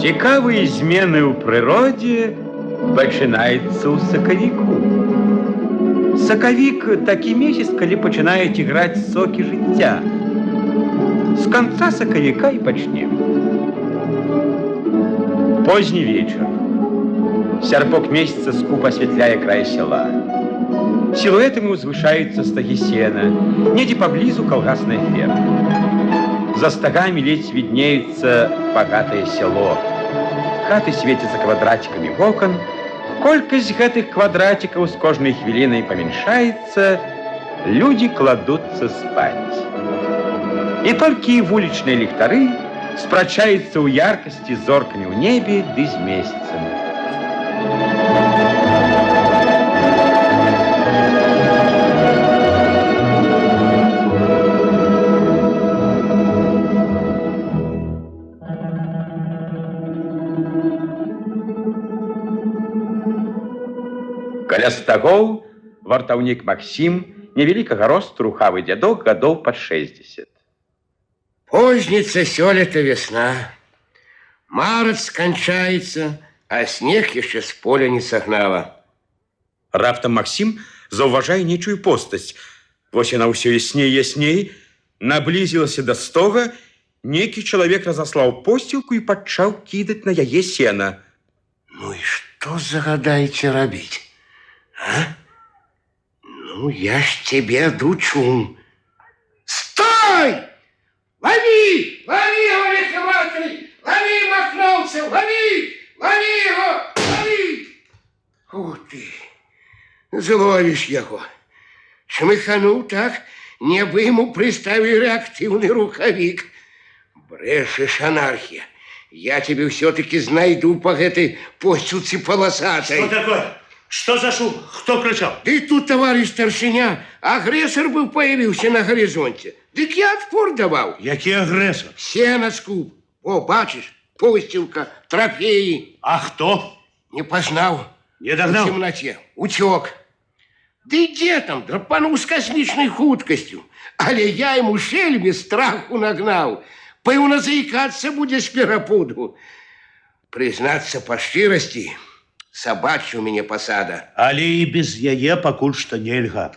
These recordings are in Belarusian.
Цікавыя змены ў прыродзе пачынаюцца ў сакавіку. Сакавік такі месяц, калі пачынаюць іграць сокі жыцця. З канца сакавіка і пачнем. Позні вечар. Сярпок месяца скуп асвятляе край села. Сілуэтамі ўзвышаюцца стагі сена, недзе паблізу калгасная ферма. За стагамі ледзь віднеецца багатае сяло. Хаты свецяцца квадратикамі вокон. Колькасць гэтых квадратикаў з кожнай хвілінай памяншаецца, людзі кладуцца спаць. І толькі вулічныя ліхтары спрачаюцца ў яркасці зоркамі ў небе ды з месяцам. Каля стагоў вартаўнік Максім, невялікага росту рухавы дзядок гадоў пад 60. Позніца сёлета весна. Марац сканчаецца, а снег яшчэ з поля не сагнала. Раптам Максім заўважае нечую постаць. Вось яна ўсё ясней і ясней, наблізілася да стога, нейкі чалавек разаслаў посцілку і пачаў кідаць на яе сена. Ну і што загадаеце рабіць? А? Ну, я ж тебе дучу. Стой! Лови! Лови его, лихоматый! Лови, махнулся! Лови! Лови его! Лови! Ух ты! Зловишь его. Шмыханул так, небо ему приставили активный рукавик. Брешешь, анархия. Я тебе все-таки знайду по этой постилке полосатой. Что такое? Что за шум? Кто кричал? Да и тут, товарищ старшиня, агрессор был появился на горизонте. Дык я отпор давал. Який агрессор? Сено скуп. О, бачишь, постилка, трофеи. А кто? Не познал. Не догнал? В темноте. Утек. Да и где там? Драпанул с космичной хуткостью. Але я ему шельме страху нагнал. Пэўна заикаться будешь перапуду. Признаться по щирости, собачья у меня посада. Але и без яе пакуль что нельга.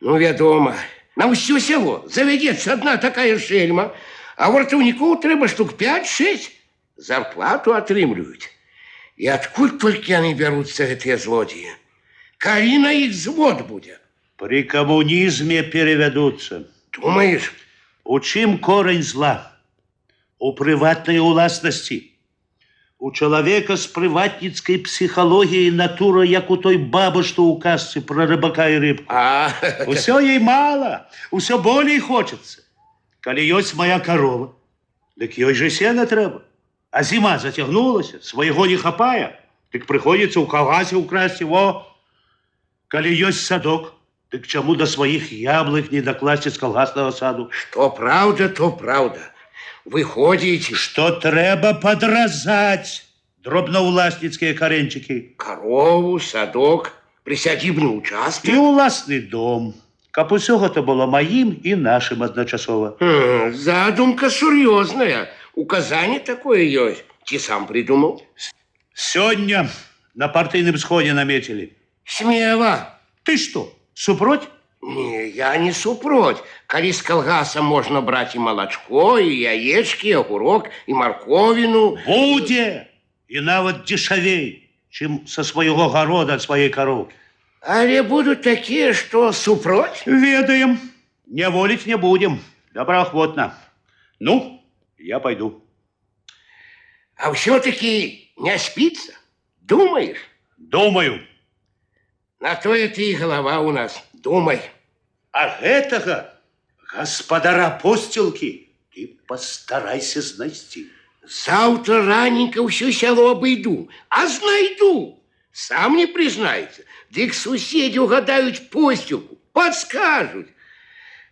Ну, вядома. На ўсё село заведется одна такая шельма, а вартаўнікоў трэба штук 5-6. Зарплату атрымліваюць. И откуль только они берутся, гэтыя злодеи? Калі на их звод будет? При коммунизме переведутся. Думаешь? У чым корень зла? У прыватнай уласнасці. У чалавека з прыватніцкай псіхалогіяй натура, як у той бабы, што ў казцы пра рыбака і рыбку. Усё ей мало, усё болей хочется. Калі ёсць моя корова, дык ёй же сена трэба. А зима затягнулася, свайго не хапае, дык прыходзіцца ў калгасе украсці. Во! Калі ёсць садок, дык чаму да сваіх яблык не дакласці з калгаснага саду? Что правда, то правда. Выходите. Что трэба подразать дробноуласніцкія каренчики. Корову, садок, присядзібны участок. І уласны дом. Каб усё гэта было маім і нашым адначасова. Задумка сур'ёзная. Указание такое ёсць. Ці сам придумал? Сёння на партыйным сходе наметили. Смело. Ты что, супроть? Не, я не супроть. Калі з калгаса можно брать и молочко, и яечки, и огурок, и морковину. Будзе! И нават дешавей, чым со свайго города ад сваей коровки. Але будут такие, что супроть? Ведаем. Не волить не будем. Доброохотно. Ну, я пойду. А все-таки не спится? Думаешь? Думаю. На то это и голова у нас. Думай. А гэтага гаспадара посцілкі ты постарайся знайсці. Завтра раненько всё село обойду, а знайду. Сам не признается. Дык суседи угадают постілку, подскажут.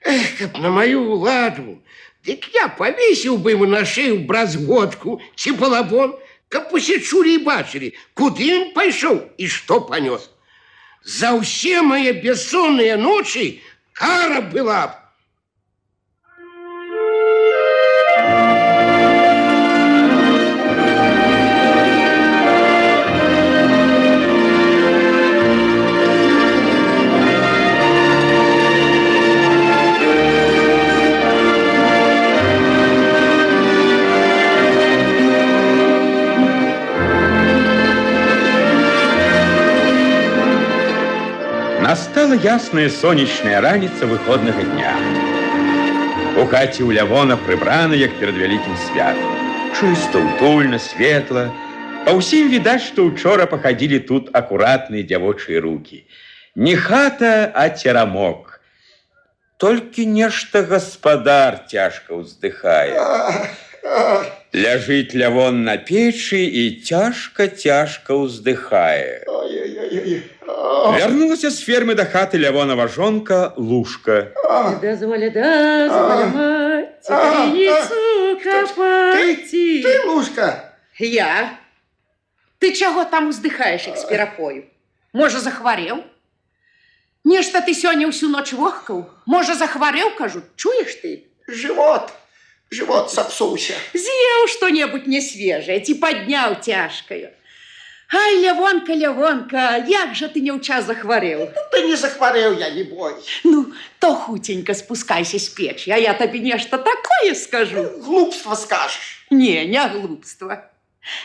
Эх, каб на мою ладу. Дык я повесил бы ему на шею бразготку, ці балабон, каб усе чулі и бачили, куды он пошел и что понес. За все мои бессонные ночи кара была б. ясная сонечная раніца выходнага дня. У хаце ў Лявона прыбрана, як перад вялікім святам. Чыста, утульна, светла. Па ўсім відаць, што учора пахадзілі тут акуратныя дзявочыя рукі. Не хата, а церамок. Толькі нешта гаспадар цяжка ўздыхае. Ляжыць Лявон на печы і цяжка ўздыхае. Вярнулася з фермы да хаты Лявонава жонка Лушка. Дозволя, мать, пшеницу копать. Ты, Лушка? Я? Ты чаго там уздыхаеш, як з перапою? Можа, захварэў? Нешта ты сёння ўсю ноч вохкаў? Можа, захварэў, кажу, чуеш ты? Живот сапсуўся. З'еў што-небудзь нясвежае, ці падняў цяжкаю. Ай, Лявонка, як жа ты не ў час захварэў? Ты не захварэў, я не бой. Ну, то хутенька спускайся з печі, а я табе нешта такое скажу. Глупства скажешь. Не глупства.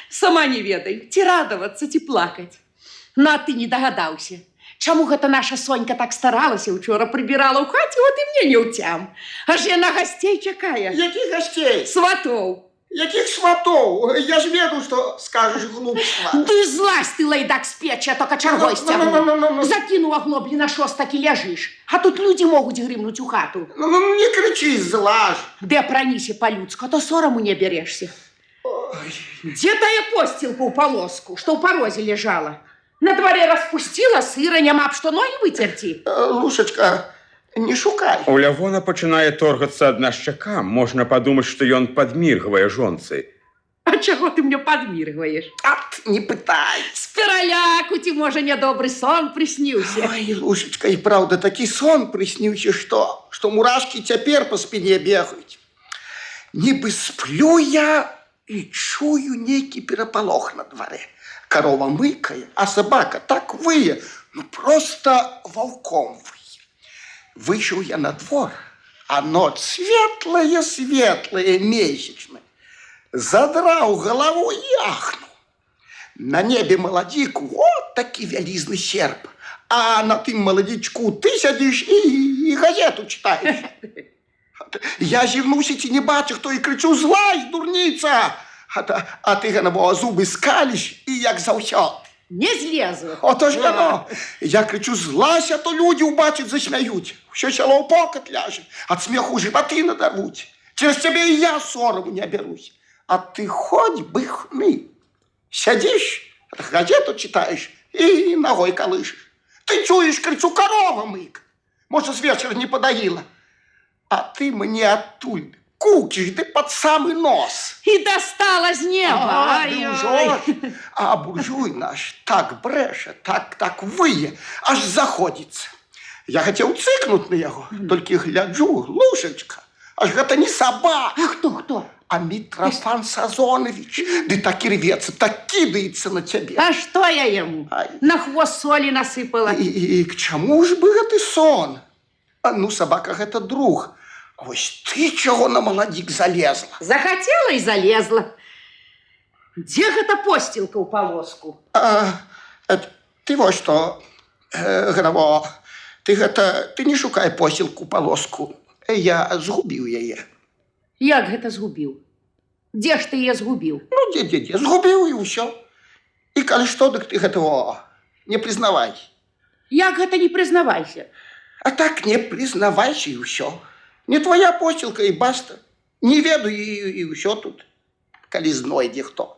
Сама не ведай, ці радавацца, ці плакаць. Ну, а ты не дагадаўся. Чаму гэта наша Сонька так старалася, учора прыбірала ў хаце, от і мне не ўцям. Аж яна гасцей чакае. Якіх гасцей? Сватоў. Якіх сватоў? Я ж веду, што скажаш глупства. Ды злазь ты, лайдак, з печі, а то качаргой сцягну. Закінуў аглоблі на шостак і ляжыш. А тут людзі могуць грымнуць у хату. Не крычы, злаж. Дэ пранісе па-людску, а то сораму не бярэшся. Дзе тая посцілка ў палоску, што ў парозе лежала? На дворе распустила, сыра няма б што ногі выцерці. Лушачка, не шукай. У Лявона пачынае торгацца адна шчака. Можна падумаць, што ён падміргвае жонцы. А чаго ты мне падміргваеш? Ат, не пытай. З пераляку ці, можа, нядобры сон прысніўся. Ой, Лушачка, і праўда, такі сон прысніўся, што мурашкі цяпер па спіне бегаюць. Нібы сплю я і чую нейкі перапалох на дварэ. Корова мыкае, а собака так вые, ну просто волком вые. Вышел я на двор, а ночь светлая, месячная. Задрал голову и ахнул. На небе молодик, вот таки вялизный серп. А на тым молодичку ты сядешь и газету читаешь. Я зірнуўся, ці не бачу, хто і кричу: злазь, дурніца! А ти, Ганабо, зуби скалиш і як заўсёды. Не злезу. Ото ж яно. Я кричу: злазь, а то люди убачать, засмяють. Що село в покат ляже, от смеху животы надорвуть. Через тебе и я сорому не оберусь. А ты хоть бы хны. Сядишь, газету читаешь и ногой колышешь. Ты чуешь, кричу: корова мык. Может, с вечера не подоила. А ты мне оттуль кукиш, да под самый нос. И достала с неба. А буржуй наш так бреше, так вые, аж заходится. Я хотел цыкнуть на яго, только гляджу, Лушечка, аж гэта не собака. А кто? А Митрофан Сазонович, да так и рвется, так кидается на тебе. А что я ему? На хвост соли насыпала. И к чему ж бы гэты сон? А ну, собака гэта друг. Вось ты чего на молодик залезла? Захотела и залезла. Где гэта постилка у полоску? Ты вот что, Граво, ты не шукай постилку полоску. Я згубіў яе. Як гэта згубіў? Дзе ж ты яе згубіў? Ну, дзе, згубіў і ўсё. І калі што, дык ты гэтага не прызнавай. Як гэта не прызнавайся? А так не прызнавайся і ўсё. Не твоя постілка і баста. Не ведаю і ўсё тут, калі знойдзе хто.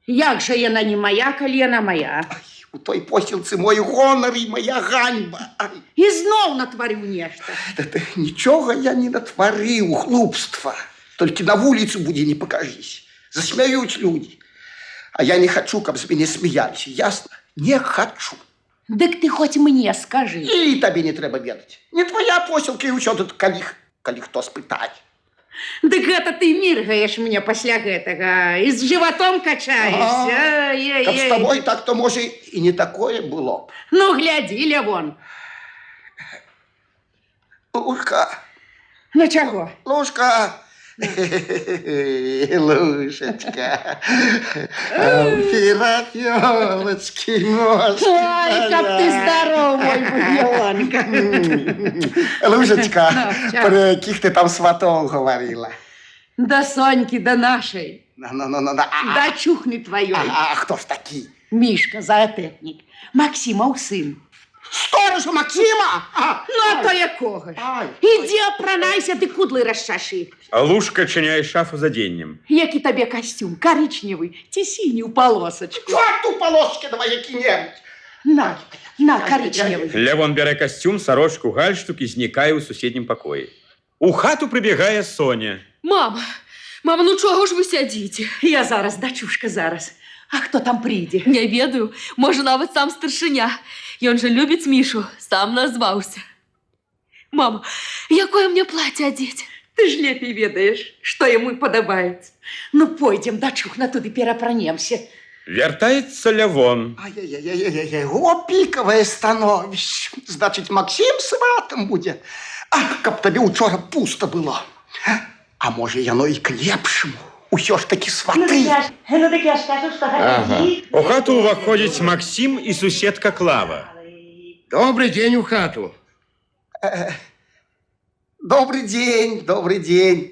Як жа яна не моя, калі яна моя? Ай, у той постілцы мой гонар і моя ганьба. Ай. І зноў натварыў нешта. Нічога я не натварыў, глупства. Толькі на вуліцу будзе не пакажись. Засмяюць людзі. А я не хачу, каб з мяне смяяліся, ясна? Не хачу. Дык ты хоць мне скажы. І табе не трэба ведаць. Не твоя постілка і ўсё тут, калі хто спытае. Дык гэта ты міргаеш мне пасля гэтага і з жыватом качаешся. Каб з табой так, то, можа, і не такое было. Ну, глядзі, Лявон. Лушка. Ну, чаго? Лушка, Лушечка, фиолочки, ножки. Ой, как ты здоров, мой будионка. Лушечка, чё? про яких ти там сватов говорила? До Соньки, до нашей. Ну. До чухни твоей. А хто ж такий? Мишка, зоотехник. Максимов сын. Сторожу Максима? Ну, а то якого ж. Ай, Іди опранайся, ти кудли розчаши. А Лушка чиняє шафу за деннем. Який тебе костюм? Коричневий, ті синій у полосочку. Чорту полоски давай які-небудь. На, коричневий. Левон бере костюм, сорочку, гальштук і зникає у сусіднім покої. У хату прибігає Соня. Мама, ну чого ж ви сядіте? Я зараз, дочушка, зараз. А хто там прийде? Не ведаю, може навіть сам старшиня. Ён же любить Мішу, сам назвався. Мама, якое мне плаття одеть? Ты ж лепей ведаешь, что ему подобается. Ну, пойдем, дочухна, туды перапранемся. Вертається Левон. Ай-яй-яй-яй-яй, опікове становище. Значить, Максим сватом буде. Ах, каб тобі учора пусто було. А може, яно і к лепшому. Усьо ж таки свати. Ну так я ж кажу, що гаси. У хату уваходять Максим і сусідка Клава. Добрый день у хату. Добрий день, добрий день.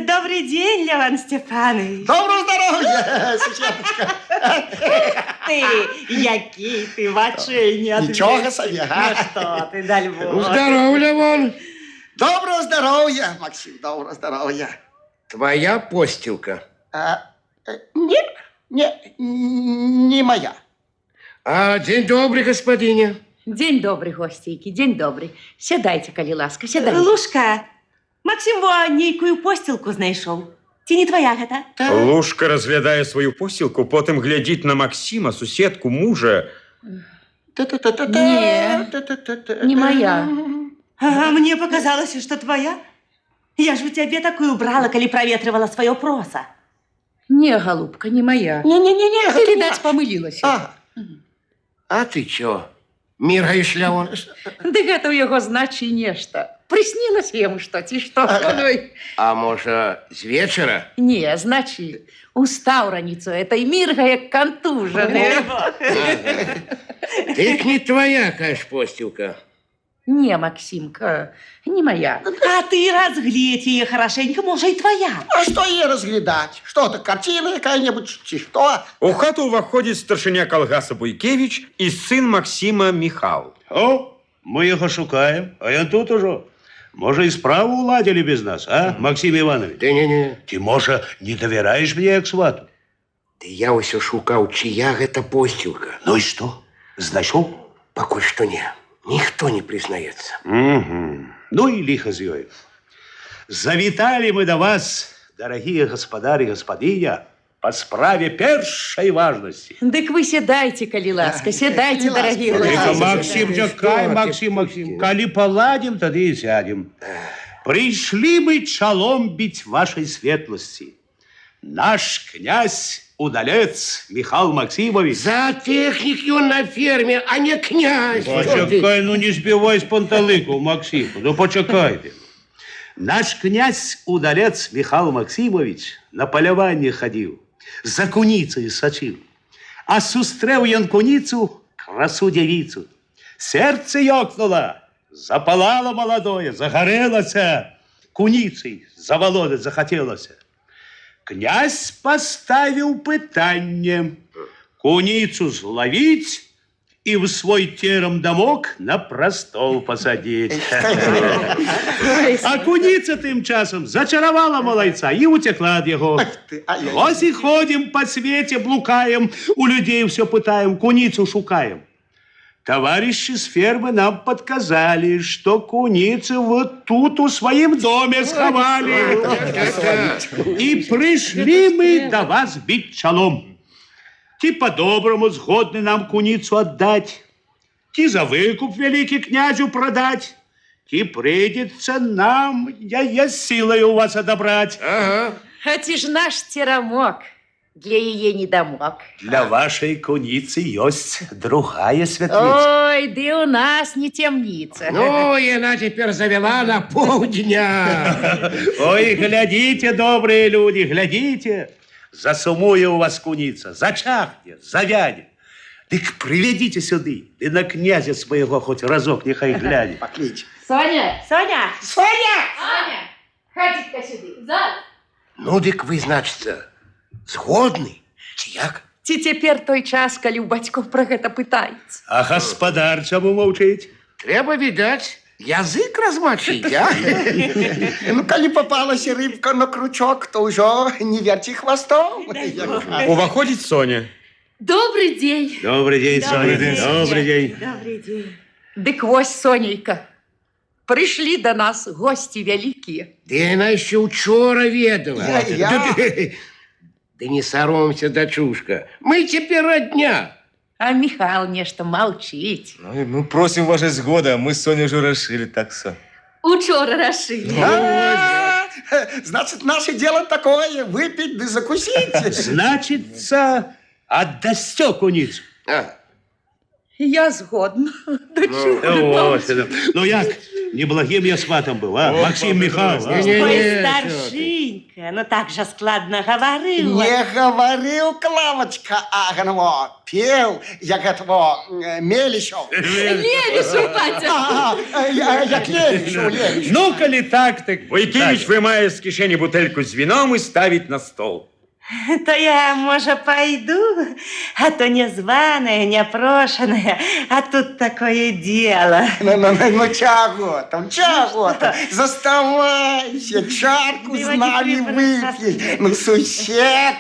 Добрий день, Леон Степанович. Доброго здоров'я, сусідочка. Ти, який ти вачиня. Нічого собі, Ну га? що ти, да Львов. Здорово, Левон. Доброго здоров'я, Максим, доброго здоров'я. Твоя постилка. Не моя. А, день добрый, господине. День добрый, гостейки, день добрый. Сядайте, коли ласка, сядайте. Лушка, Максим во нейкую постілку знайшов. Ті не твоя гэта? Лушка розглядає свою постілку, потім глядить на Максима, сусідку, мужа. Не моя. А мне показалось, что твоя. Я ж у тебе такую брала, коли проветривала свое проса. Не, голубка, не моя. Не-не-не, Ты, видать, помылилась. А ты чё? Міргаєш, Левон? Дык это у яго значи нешта. Приснилось ему что, ці что? Ой. А може, з вечора? Не, значи, устав раніцу этой мирга, як контужений. Дык не твоя, каш, постилка. Не, Максимка, не моя. А ты разглядь ее хорошенько, може, и твоя. А что ей разглядать? Что это, картина какая-нибудь, чи что? У хату уваходить старшиня Колгаса Буйкевич і син Максима Михал. О, ми його шукаємо, а я тут уже. Може, і справу уладили без нас, а, Максим Іванович? Да не. Ти, може, не довіряєш мені як свату? Да я ўсё шукаў, чия гэта постилка. Ну і що? Знайшов? Пакуль што не. Ніхто не признаецца. Угу. Ну и лихо с ёй. Завитали мы до вас, дорогие господари и господиня, по справе першей важности. Дык вы сядайте, коли ласка, сядайте, ласка, дорогие ласка. Тихо, гости. Максим, чекай, Максим. Коли поладим, тогда и сядем. Пришли мы чолом бить вашей светлости. Наш князь Удалец Михаил Максимович. Зоотехник ён на ферме, а не князь. Почекай, ну не сбивай с панталыку, Максим. Ну почекайте. Наш князь Удалец Михаил Максимович на полювання ходил, за куницей сочил. А сустрел ён куницу, красу девицу. Сердце ёкнуло, запалало молодое, загорелося. Куницей заволодать захотелося. Князь поставил пытанне куницу зловить и в свой терем домок на престол посадить. А куница тем часом зачаровала малайца и утекла от его. Ось и ходим по свете, блукаем, у людей все пытаем, куницу шукаем. Товарищи с фермы нам подсказали, что куницы вот тут у своем доме сховали. И пришли мы до вас бить чолом. Ти по-доброму сгодны нам куницу отдать, ти за выкуп великий князю продать, ти придется нам я силой у вас отобрать. Ага. Это ж наш теремок. Для яе недамог. Для вашей куницы есть другая светлица. Ой, ды у нас не темница. Ну, и она теперь завела на полдня. Ой, глядите, добрые люди, глядите. Засумує у вас куница, зачахне, завянет. Так приведите сюды, и на князя своего хоть разок нехай глянет. Поклич. Соня! Соня! Соня! Соня! Ходіть-ка сюди. Зараз. Ну, дык вы, значится, згодны? Ці як? Ці цяпер той час, калі ў бацькоў пра гэта пытаюцца. А господар чему молчит? Трэба, відаць, язык размочить, а? Ну, коли попалась рыбка на крючок, то уже не верьте хвостом. Уваходит Соня. Добрый день. Добрый день, Соня. Добрый день. Добрый день. Дык вось, Сонейка, прыйшлі да нас госці вялікія. Ды яна яшчэ учора ведала. Я. Да не саромся, дачушка. Мы цяпер адня. А Михал нешта маўчыць. Ну, мы просим вашей сгоды, мы с Соней уже решили, так что. Учора рашили. А, значит, наше дело такое, выпить да закусить. Значится, отдасте куницу. А, Я згодна. Ну як, неблагим я сватом был, а? Максим Михайлович. а? Не-не-не. Ой, старшенька, ну так же складно говорила. Не говорил Клавочка Агнова, пел я этого Мелищев. Левишу, батя. Як Левищев. Ну, коли так. Войкевич вымае з кишені бутельку з вином и ставит на стол. То я, может, пойду, а то незваная, непрошенная, а тут такое дело. Ну, чего там, заставайся, чарку с нами выпей. Ну, сусед.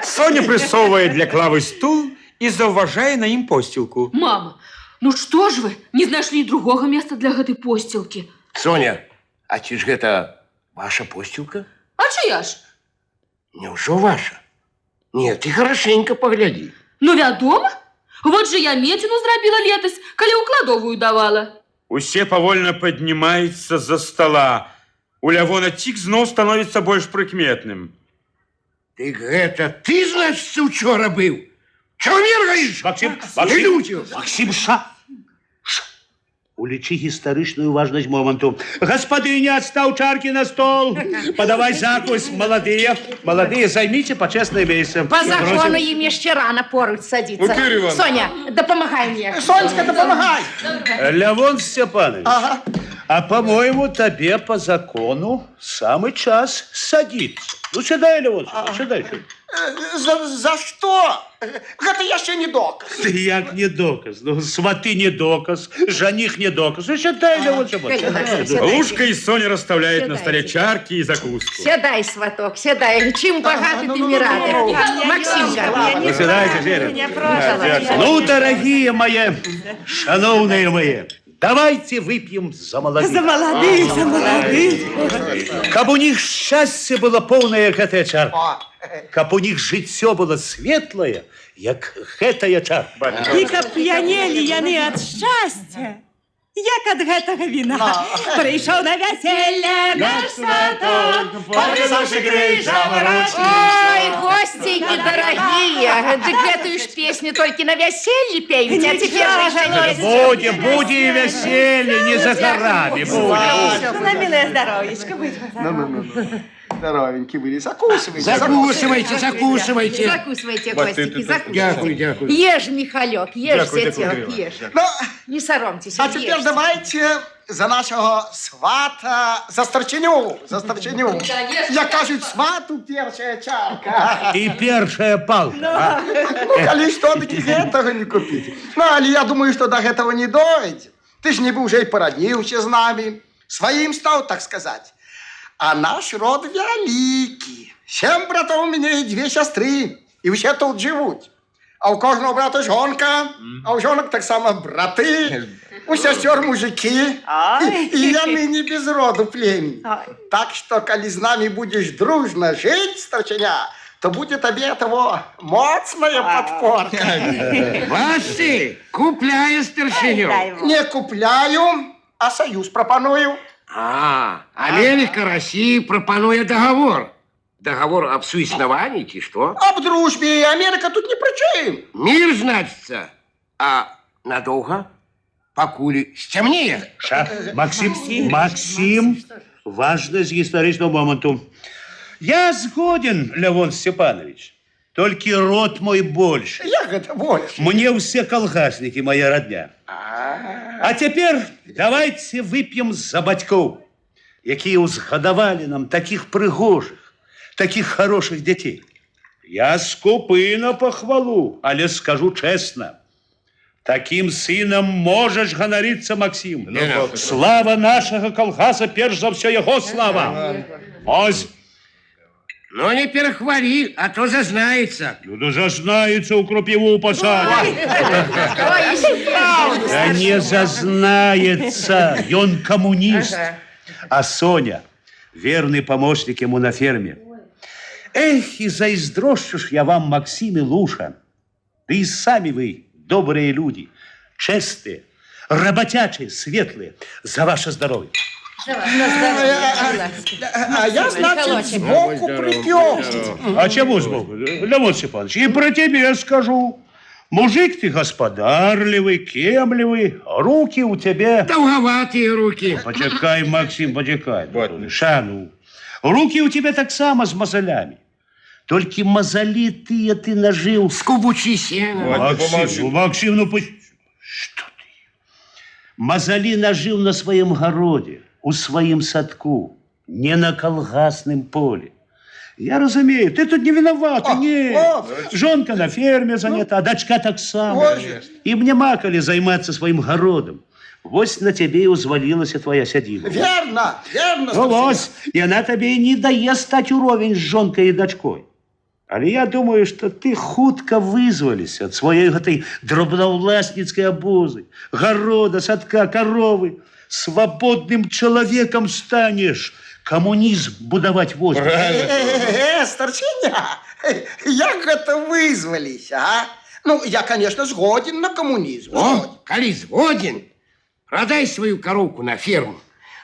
Соня присовывает для Клавы стул и заўважае на ім постілку. Мама, ну что ж вы, не знайшлі другого места для гэтай посцілкі? Соня, а ці ж гэта ваша посцілка? А чия ж? Няўжо ваша? Нет, ты хорошенько погляди. Ну, вядома. Вот же я метіну зрабіла летась, калі ў кладовую давала. Усе павольна паднімаюцца за стола. У Лявона цік зноў становіцца больш прыкметным. Ты гэта ты, значит, учора быў? Чего мергаешь? Максим, уличи гістарычную важность моменту. Господыня, отстав чарки на стол. Подавай закусь. Молодые, займите почестное место. По закону им яшчэ рано поруч садиться. Соня, допомагай мне. Сонечка, да помогай. Лявон Степанович, Ага. а по-моему, тебе по закону самый час садиться. Ну, сідай, Лявон, сідай. За что? Это яшчэ не доказ. Ты як не доказ? Ну, сваты не доказ, жених не доказ. Ну, сідай, Лявон Степанович. Лушка и Соня расставляют на столе чарки и закуску. Сядай, сваток, сядай. Чим багатый ты не рады. Максимка. Ну, сідайте, Жеря. Непрошенная. Ну, дорогие мои, шановные мои, давайте выпьем за молодых. За молодых, за молодых. Каб у них счастье было полное, как эта чарка. Каб у них жыццё было светлое, як гэтая чарка. І каб п'янелі яны ад шчасця, як ад гэтага віна. Прыйшоў на вяселле наш сваток, Повязавши крыша Ой, гости недорогие. Так гэтую ж песню только на веселье пеют, а теперь Будем и веселье, не за горами, будем. на милое здоровьечко, будь ласка. Здоровенький были. Закусывайте. Закусывайте. Закусывайте, гостики, Дякую, закусывайте. дякую. Ешь, Михалек, ешь, Сетёк, ешь. Ну, Не соромьтесь, а теперь ешьте. давайте за нашего свата, за старченю. Я, кажуть, свату першая чарка. И першая палка. Ну, коли что, таки этого не купить. Ну, але я думаю, что до этого не дойдет. Ты ж ніби уже и породнился с нами. Своим стал, так сказать. А наш род великий. 7 братов у меня и 2 сестры. И все тут живут. А у кожного брата жонка, а у жонок так само браты, у сестер мужики. И я ныне без роду племени. Так что, коли с нами будешь дружно жить, старченя, то будет тебе того моцная подпорка. Ваши купляю старшиню. Не купляю, а союз пропоную. А Америка России пропонує договор. Договор об суисновании, ці что? Об дружбе, Америка тут ни при чем. Мир, значится. А надолго? Покулі сцямнее. Максим, важно з гістарычнага моманту. Я згоден, Лявон Степанович. Толькі род мой больше. Як это больше? Мне все колгасники, моя родня. А теперь давайте выпьем за бацькоў, якія ўзгадавалі нам таких прыгожых, таких хороших детей. Я скупы на похвалу, але скажу честно. Таким сыном можешь ганариться, Максим. Слава нашего колгаса, перш за все его слава. Ось. Ну, не перехвали, а то зазнается. Ну, да зазнается у крапиву посадить. Да не зазнается, он коммунист. А Соня, верный помощник ему на ферме. Эх, и заиздрощу ж я вам, Максим и Луша. Да и сами вы, добрые люди, честные, работячие, светлые, за ваше здоровье. А я, значит, сбоку припёр. А чего сбоку? Леонид Степанович, и про тебя скажу. Мужик ты господарливый, кемливый, руки у тебя... Долговатые руки. Почекай, Максим, почекай. Вот. Шану. Руки у тебя так само с мозолями. Только мозоли ты нажил. Скубучи сено. Максим, ну что ты? Мозоли нажил на своем городе, у своем садку, не на колгасном поле. Я разумею, ты тут не виноват, нет. Жонка на ферме занята, а дочка так само. И мне макали заниматься своим городом. Вось на тебе и узвалилась твоя сядиба. Верно, верно. Ну, вось, и она тебе и не дае стать уровень с жонкой и дочкой. Але я думаю, что ты хутко вызвались от своей этой дробновластницкой обозы, города, садка, коровы. Свободным человеком станешь. Коммунизм будовать возьмешь. Старчиня, як это вызвались, а? Ну, я, конечно, сгоден на коммунизм. О, коли сгоден, продай свою коровку на ферму,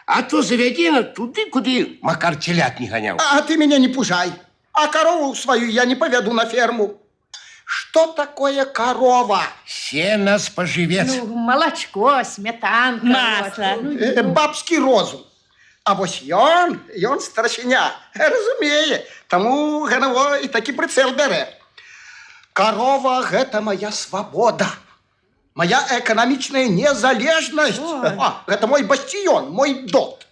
а то заведи на туды, куды Макар телят не гонял. А ты меня не пужай. А корову свою я не поведу на ферму. Что такое корова? Сено споживец. Ну, молочко, сметанка. Масло. Вот. Бабский розум. А вось ён старшиня, разумее, тому ганово и таки прицел бере. Корова – это моя свобода, моя экономичная незалежность. Это мой бастион, мой дот.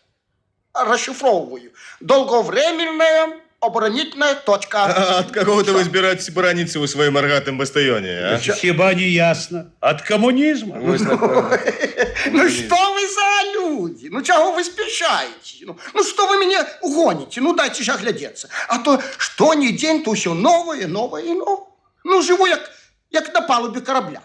Расшифровываю. Долговременная оборонительная точка. От кого-то вы збираетесь борониться у своем рогатом бастионе, а? Хиба не ясно? От коммунизма? Ну что вы за люди? Ну чего вы спешаете? Ну что вы меня угоните? Ну дайте же оглядеться. А то что ни день, то все новое, новое и новое. Ну живу як на палубе корабля.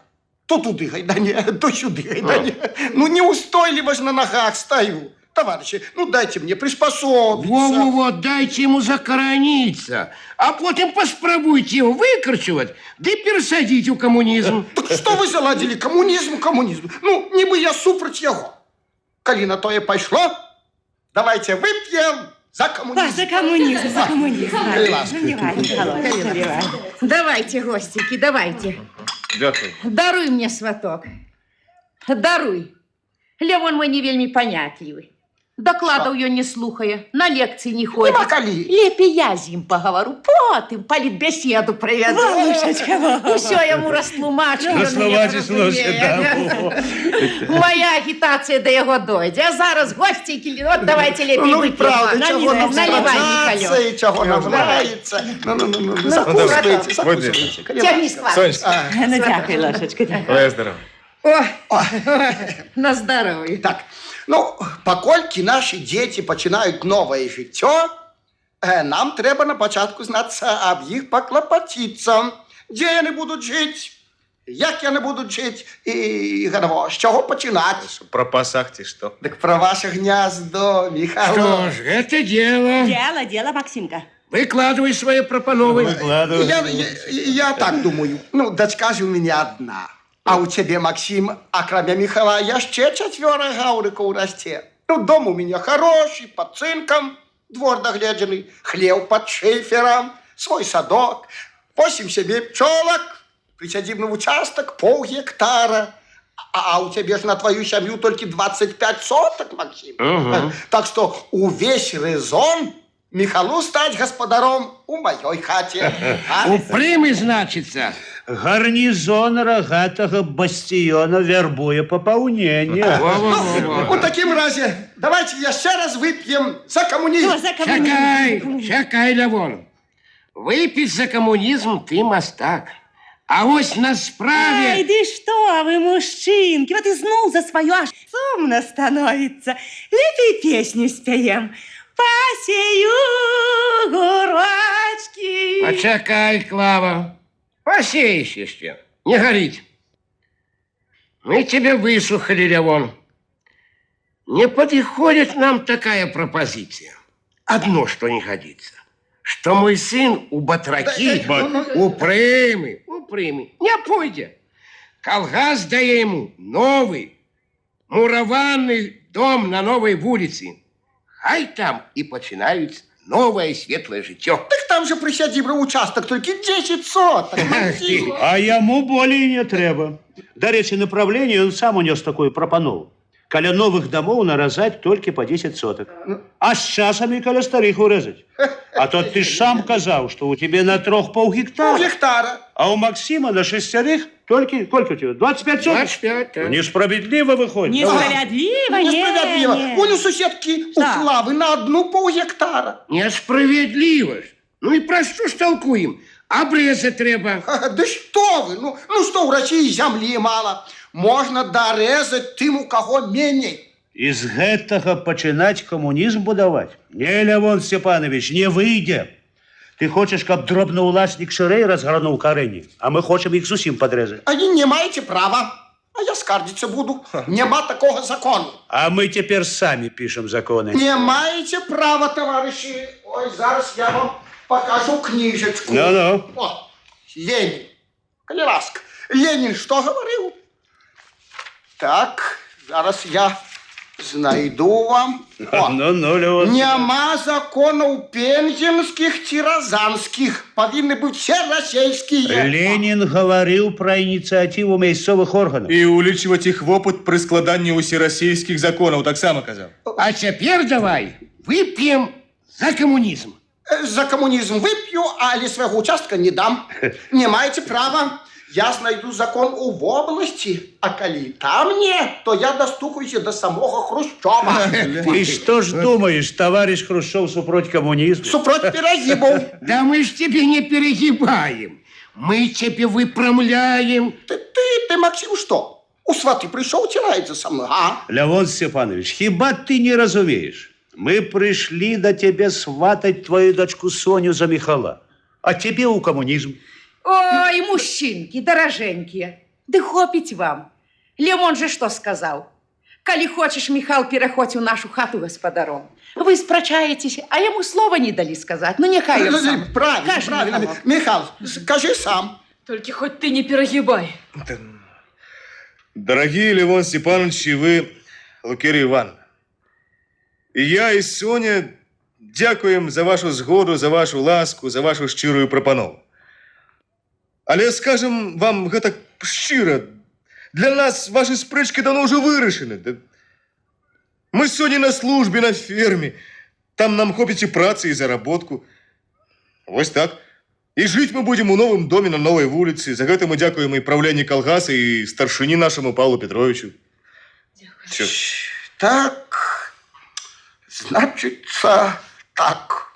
То туди гайдане, то сюди гайдане. Ну неустойливо ж на ногах стою. Товарищи, ну дайте мне приспособиться. Во-во-во, дайте ему закорониться, а потом поспробуйте его выкорчевать, да и пересадить в коммунизм. Так что вы заладили? Коммунизм. Ну, не бы я супроть его. Коли на то и пошло, давайте выпьем за коммунизм. За коммунизм, за коммунизм. Давайте, гостики, давайте. Дякую. Даруй мне сваток. Даруй. Левон мой не вельми понятливый. Докладаў ён не слухае, на лекцыі не ходзіць. Нема калі. Лепей я з ім пагавару, потым палітбеседу правяду. Валушачка, Усё яму растлумачу. ён Растлумачыш, мяне зразумее. Моя агітацыя да яго дойдзе. А зараз госцікі, от давайте лепей Ну, вып'ем. правда, чего нам Наливай, сражаться Михалёв. и чего нам нравится. Ну, закусывайте, закусывайте. Цягні сквар. Сонечка, Ну, дякую, Лошечка. твоя здорова. О, на здоров'я. Так, ну, покольки наши дети починают новое життя, нам треба на початку знаться об їх поклопотиться. Де вони будуть жити, як вони будуть жити і з чого починати. Про пасахти что? Так про ваше гнездо, Михайло. Что ж, это дело. Дело, Максимка. Выкладывай свои пропановы. Я так думаю. Ну, дочка же у меня одна. А у тебе, Максим, окромя Михайла, яшчэ 4 гаўрыкаў расце. Ну, дом у меня хороший, под цинком. двор догледженный, хлев под шифером, свой садок, 8 себе пчелок, присадибный участок, пол-гектара. А у тебя же на твою семью только 25 соток, Максим. Так что увесь резон Михалу стать господаром у моей хате. Упрямый, значится. Гарнизон рогатого бастиона вербуя пополнение. У таким разе давайте еще раз выпьем за коммунизм. Кто за коммунизм? Чакай, Левон. Выпить за коммунизм ты мастак. А вот на Ай, справе... да что вы, мужчинки, вот изнул за свое, аж сумно становится. Лепи песню споем. Посею гурочки. Почекай, Клава. Посеешь еще. Не горить. Мы тебя высухали, Левон. Не подходит нам такая пропозиция. Одно, что не годится. Что мой сын у батраки упрямый. Не пойдет. Колгас дає ему новый, мураванный дом на новой улице. Хай там и починают новое светлое життя. Так там же присядибный участок, только 10 соток, Максим. А ему более не треба. До речи направления он сам унес такую пропанову. Каля новых домов наразать только по 10 соток. А с часами каля старых урезать. А то ты ж сам казал, что у тебя на 3 полгектара. Пол-гектара. А у Максима на 6 только, сколько у тебя? 25 соток? 25, да. Ну, несправедливо выходит. Несправедливо, Несправедливо. не. Вон у соседки у Да. Клавы на 1 полгектара. Несправедливо ж. Ну и про что ж толкуем? Обрезать треба. Да что вы, ну что у России земли мало. Можно дорезать тем, у кого менее. Из гэтага пачынаць камунізм будаваць? Не, Лявон Степанович, не выйдзе. Ты хочаш, каб дробны ўласнік шырэй разгрануў карэнні, а мы хочам іх зусім падрэзаць. Они не маете права. А я скардиться буду. Нема такого закона. А мы цяпер самі пішам законы. Не маете права, товарищи. Ой, зараз я вам покажу книжечку. Ну-ну. О, Ленин. Коли ласка. Ленин что говорил? Так, зараз я знайду вам. О, Ну-ну, Лявон. нема законов пензенских, тиразанских. Повинны быть все российские. Ленін гаварыў пра ініцыятыву мясцовых органаў. І улічваць іх вопыт пры складанні ўсерасійскіх законаў таксама казаў. А теперь давай выпьем за коммунизм. За коммунизм выпью, а своего участка не дам. Не маете права. Я знайду закон у области, а коли там нет, то я достукаюсь до самого Хрущева. Ты что ж думаешь, товарищ Хрущев супроть коммунизма? Супроть перегибов. Да мы ж тебе не перегибаем. Мы тебе выпрямляем. Ты, Максим, что? У сваты пришел, утирается со мной, а? Лявон Степанович, хіба ты не разумеешь? Мы пришли до тебя сватать твою дочку Соню за Михала, а тебе у коммунизм. Ой, мужчинки, дороженькие, да хопить вам. Лемон же что сказал? Коли хочешь, Михал, переходь у нашу хату господаром. Вы спрочаетесь, а ему слова не дали сказать. Ну, нехай он сам. Правильно, Кажи, правильно. Михалок. Михал, скажи сам. Только хоть ты не перегибай. Дорогие Левон Степанович и вы, Лукерья Ивановна, и я, и Соня дякуем за вашу згоду, за вашу ласку, за вашу шчырую прапанову. Але скажем вам гэта шчыра, для нас ваши спрэчкі давно уже вырашены. Мы з Соней на службе, на ферме. Там нам хопіць і працы, і заработку. Вось так. І жыць мы будем у новым доме на новой вуліцы. За гэта мы дякуем і правленні калгаса, і старшыні нашаму Павлу Петровичу. Так, значится так.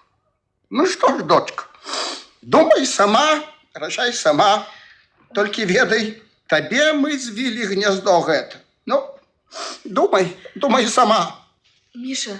Ну что ж, дочка, думай сама, решай сама. Только ведай, тебе мы звили гнездо гэта. Ну, думай сама. Миша,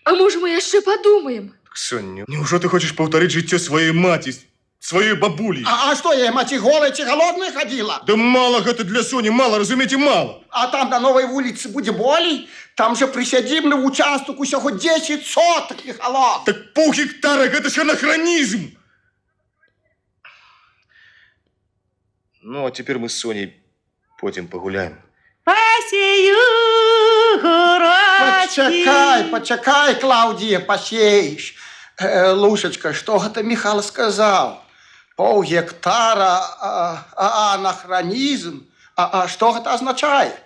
а может мы еще подумаем? Соня, неужо ты хочешь повторить жыццё сваёй маці, сваёй бабулі? А что я, мать, и голая, и голодная ходила? Да мало гэта для Сони, мало, разумеете, мало. А там на новой улице будет болей? Там же присядібний участок усього 10 соток, Михайло. Так полгектара, гэта ж анахронизм. Ну, а теперь мы с Соней потім погуляем. Посею гурочки. Почекай, Клаудия, посеешь. Лушечка, что это Михаил сказал? Полгектара, анахронизм. Что это означает?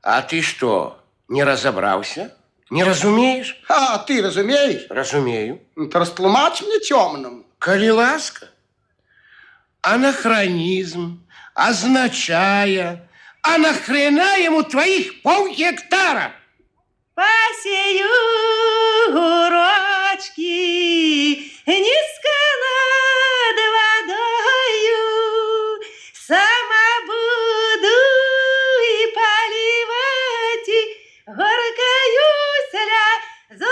А ты что, не разобрался? Не разумеешь? Ты разумеешь? Разумею. То растлумач мне темным. Коли ласка. Анахронизм означая, а нахрена ему твоих полгектара? Посею гурочки низко над водою, сама буду и поливать, и горькою слезою.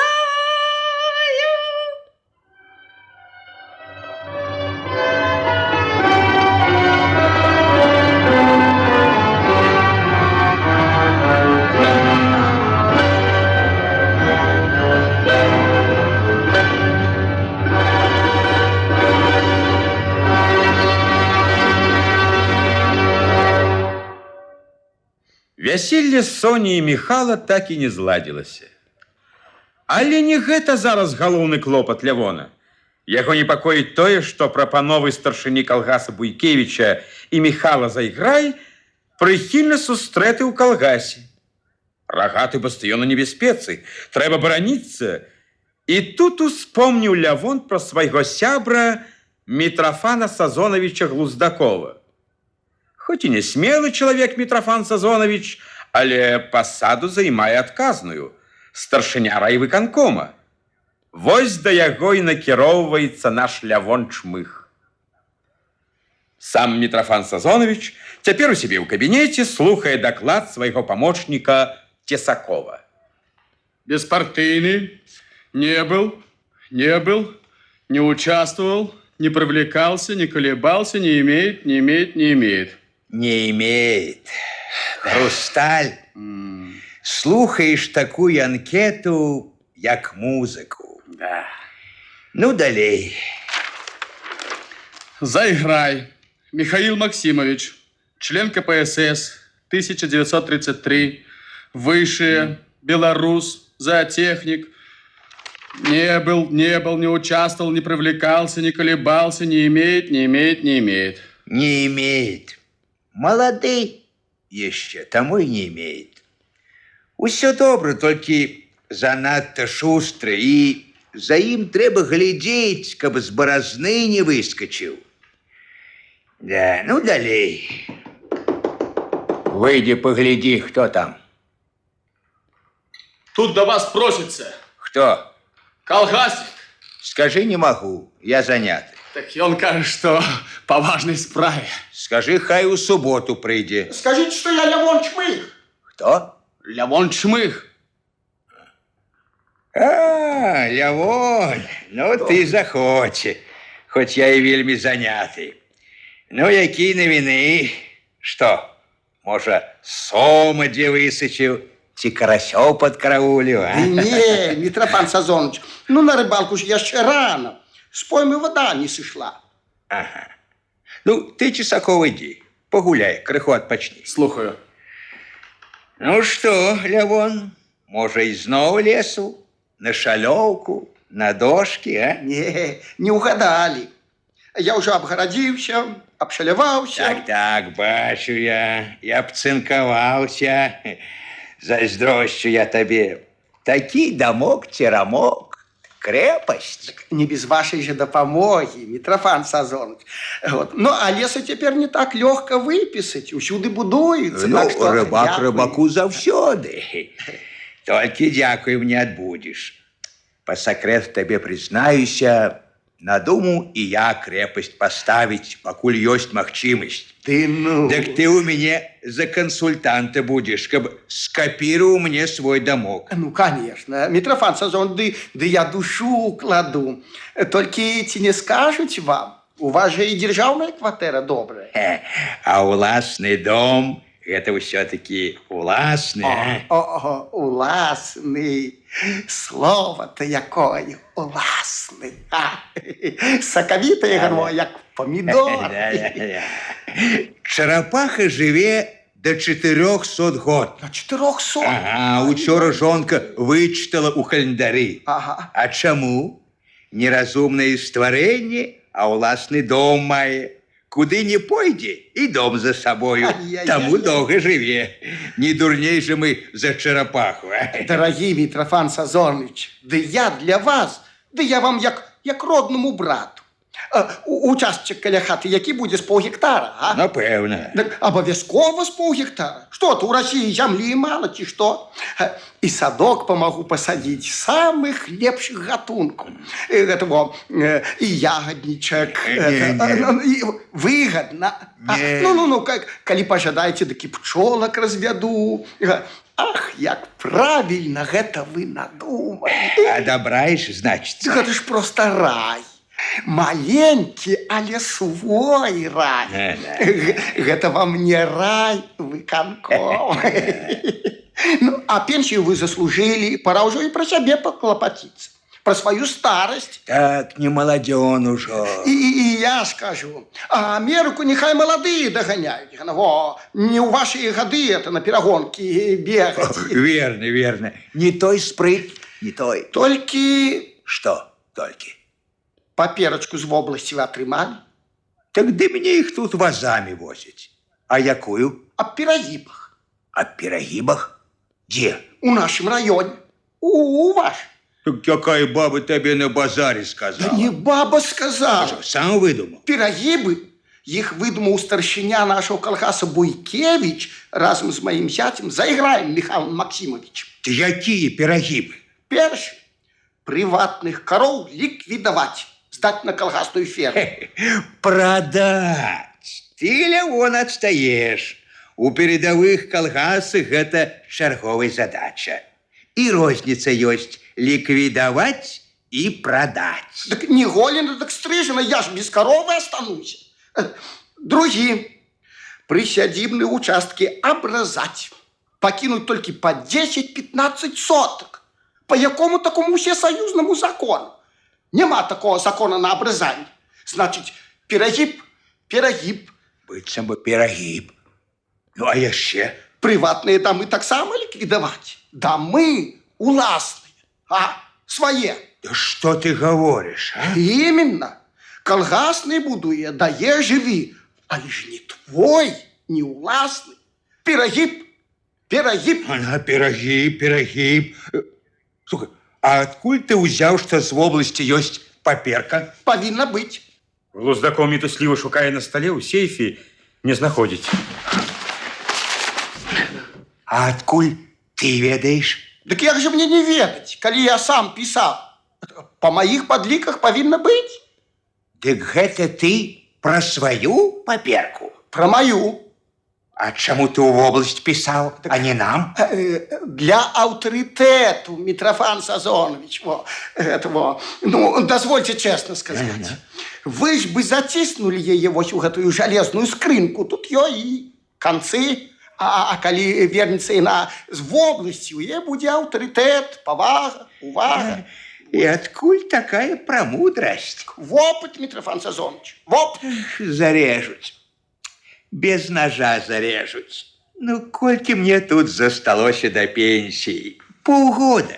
Вяселле Соні і Міхала так і не зладзілася. Але не гэта зараз галоўны клопат Лявона. Яго непакоіць тое, што прапановы старшыні калгаса Буйкевіча і Міхала Зайграй прыхільна сустрэты ў калгасе. Рагаты бастыён у небяспецы, трэба бараніцца. І тут успомніў Лявон пра свайго сябра Мітрафана Сазонавіча Глуздакова. Хоць і не смелы чалавек Мітрафан Сазонавіч, але пасаду займае адказную – старшыня райвыканкома. Вось да яго і накіроўваецца наш Лявон Чмых. Сам Мітрафан Сазонавіч цяпер у сябе ў кабінеце слухае даклад свайго памочніка Тесакова. Беспартийный, не был, не участвовал, не привлекался, не колебался, не имеет. Не имеет. Хрусталь, слухаешь такую анкету, як музыку. Да. Ну, далей. Зайграй. Михаил Максимович, член КПСС, 1933, высшее, белорус, зоотехник. Не был, не участвовал, не привлекался, не колебался, не имеет. Не имеет. Молодый еще, тому и не имеет. Усё добре, толькі занадто шустры, и за ім трэба глядзець, каб з баразны не выскочыў. Да, ну далей. Выйди, погляди, кто там. Тут до вас просится. Кто? Колгасник. Скажи, не могу, я занятый. Так и он кажет, что по важной справе. Скажи, хай у субботу прийде. Скажите, что я Лявон Чмых. Кто? Лявон Чмых. Лявон, ну ты захоче, хоць я і вельмі заняты. Ну, які навіны? Што, можа, сома дзе высачыў, ці карасёў падкарауліў, а? Не, Митрофан Сазонович, ну на рыбалку ж яшчэ рано. С поймы вода не сышла. Ага. Ну, ты, Чесаков, иди, погуляй, крыху отпочни. Слухаю. Ну что, Лявон, может, изноў лесу? На шалёўку, на дошки, а? Не угадали. Я уже обгородился, обшаляваўся. Так, бачу я обцинковался. Зайздрощу я тебе. Такі дамок, церамок, крепость. Не без вашей же допомоги, Митрофан Сазонович. Вот. Ну, а лесу теперь не так легко выписать, усюды будуется. Ну, так что рыбак рыбаку заўсёды. Только дякую мне отбудешь. По секрету тебе признаюся, надумал и я крепость поставить, покуль есть махчимость. Ты ну... Так ты у меня за консультанта будешь, каб скопировал мне свой домок. Ну, конечно. Митрофан Сазонович, да я душу кладу. Только эти не скажут вам. У вас же и державная квартира добрая. А уласный дом... Это все-таки уласный, а? Уласный. Слово-то якое, уласный. Соковитое гармо, як помидор. Чарапаха живе до 400 год. На 400. Ага, учора жонка вычитала у календары. Ага. А чаму? Неразумнае стварэнне, а ўласны дом мае. Куды не пойдзе, і дом за сабою. Ай-яй-яй. Таму доўга жыве. Не дурней же мы за чарапаху. Дорогий Митрофан Сазонович, да я для вас, да я вам як родному брату. Участок каля хаты, які буде з паўгектара, а? Напэўна. Так абавязкова з паўгектара. Што то, у России зямлі мала, ці што? І садок помогу посадить самых лепших гатунков. И ягодничек. Выгодно. Ну, калі пожадаете, так и пчелок разведу. Ах, як правильно гэта вы надумали. Адабраеш, значит. Гэта ж просто рай. Маленький, але свой рай. Гэта вам не рай, выканком. Ну, а пенсию вы заслужили, пора уже и про себя поклопотиться. Про свою старость. Так, не молодён уже. И я скажу, а Америку нехай молодые догоняют. Во, не у вашей годы это на перегонке бегать. Верно, верно. Не той спрыт, не той. Только... Что только? Паперочку з области вы отрымали? Так ды мне их тут вазами возить. А якую? О перегибах. О перегибах? Где? У нашем районе. У вас. Так какая баба тебе на базаре сказала? Да не баба сказала. Что, сам выдумал? Перегибы. Их выдумал старшиня нашего колхоза Буйкевич разом с моим зятем Заиграем Михаилом Максимовичем. Ты какие перегибы? Перший. Приватных коров ликвидовать. Сдать на колхозную ферму. Продать. Ты ли вон отстаешь? У передовых колхозах это чарговая задача. И розница есть ликвидовать и продать. Так не голено, так стрижено, я ж без коровы останусь. Другие. Присядибные участки обрезать. Покинуть только по 10-15 соток. По якому такому всесоюзному закону? Нема такого закона на обрезание. Значит, перегиб. Быццам бы перегиб. Ну, а яшчэ? Приватные домы так само ликвидовать. Домы уласные, а свои. Да что ты говоришь, а? Именно. Колгасный будуе, дае живи. А лишь не твой, не уласный. Перегиб. Она перегиб. Слухай, а откуль ты взял, что в области есть паперка? Повинно быть. Глуздаком мітусліва шукає на столе у сейфе, не знаходить. А откуль ты ведаешь? Так як же мне не ведать, коли я сам писал? По моих подликах повинно быть. Так гэта ты про свою паперку? Про мою. А чему ты в область писал, а не нам? Для авторитету, Митрофан Сазонович. Ну, дозвольте честно сказать. Вы ж бы затиснули его в эту железную скринку. Тут ее и концы. А коли вернется и в области, ей будет авторитет, повага, увага. И откуль такая премудрость? В опыт, Митрофан Сазонович, в опыт. Зарежуть. Без ножа зарежуть. Ну, кольки мне тут засталося до пенсии? Полгода.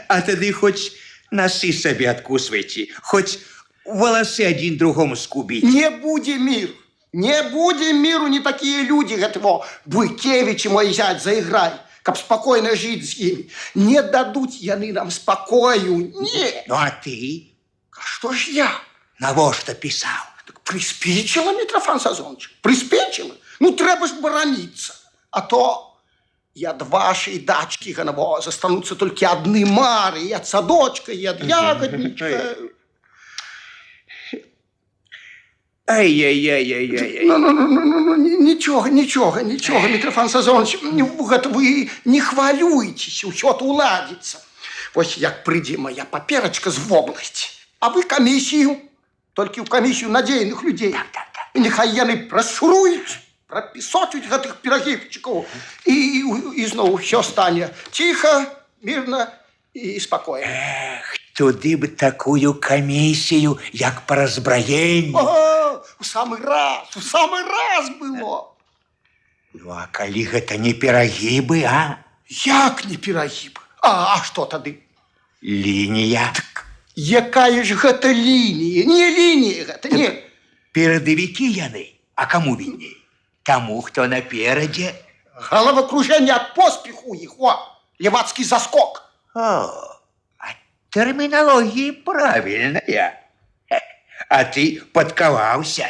А тады хоть носы себе откусывайте, хоть волосы один другому скубить. Не будем миру. Не будем миру, не такие люди, этого Буйкевич и мой зять Заиграй, как спокойно жить с ними. Не дадут яны нам спокою, нет. Ну, а ты? А что ж я? На во что писал? Так приспичило, Митрофан Сазонович, приспичило. Ну, треба ж борониться. А то и от вашей дачки застанутся только одни мары, и от садочка, и от ягодничка. Ай-яй-яй-яй-яй. Ну, ничего, Митрофан Сазонович, вы не хвалюйтесь, все это уладится. Вот як прийде моя паперочка з области, а вы комиссию, только в комиссию надійних людей. І нехай яны прошурують, пропісочуть гэтых пирогівчиков, і знову все стане тихо, мирно и спокойно. Туды бы такую комиссию, як по разброению. О, в самый раз было. Ну, а калі гэта не перагібы, а? Як не перагіб? А што тады? Лінія. Якая ж гэта лінія? Не лінія гэта, не. Перадавікі яны. А каму вінней? Таму, хто наперадзе. Галавакружэнне ад поспеху іх, о, левацкі заскок. О, а тэрміналогія правільная. А ты падкаваўся.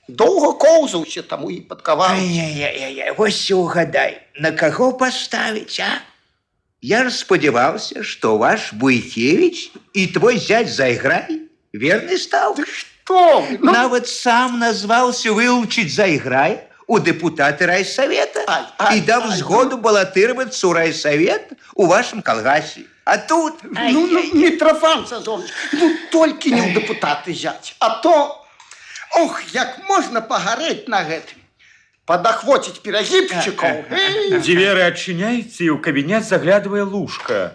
Доўга коўзаўся, таму і падкаваў. Ай-яй-яй, вось угадай, на каго паставіць, а? Я ж спадзяваўся, што ваш Буйкевіч і твой зять Зайграй верны стаў. Што вы? Ну, Нават сам назваўся вылучыць Зайграй у дэпутаты райсавета і даў згоду балатыравацца ў райсавет у вашым калгасе. А тут... ну, Мітрофан Сазоныч, ну, толькі не ў дэпутаты зяць. А то, ох, як можна пагарэць на гэтым. Падахвоціць перагібчыкаў. Дзверы адчыняюцца, і ў кабінет заглядывае Лушка.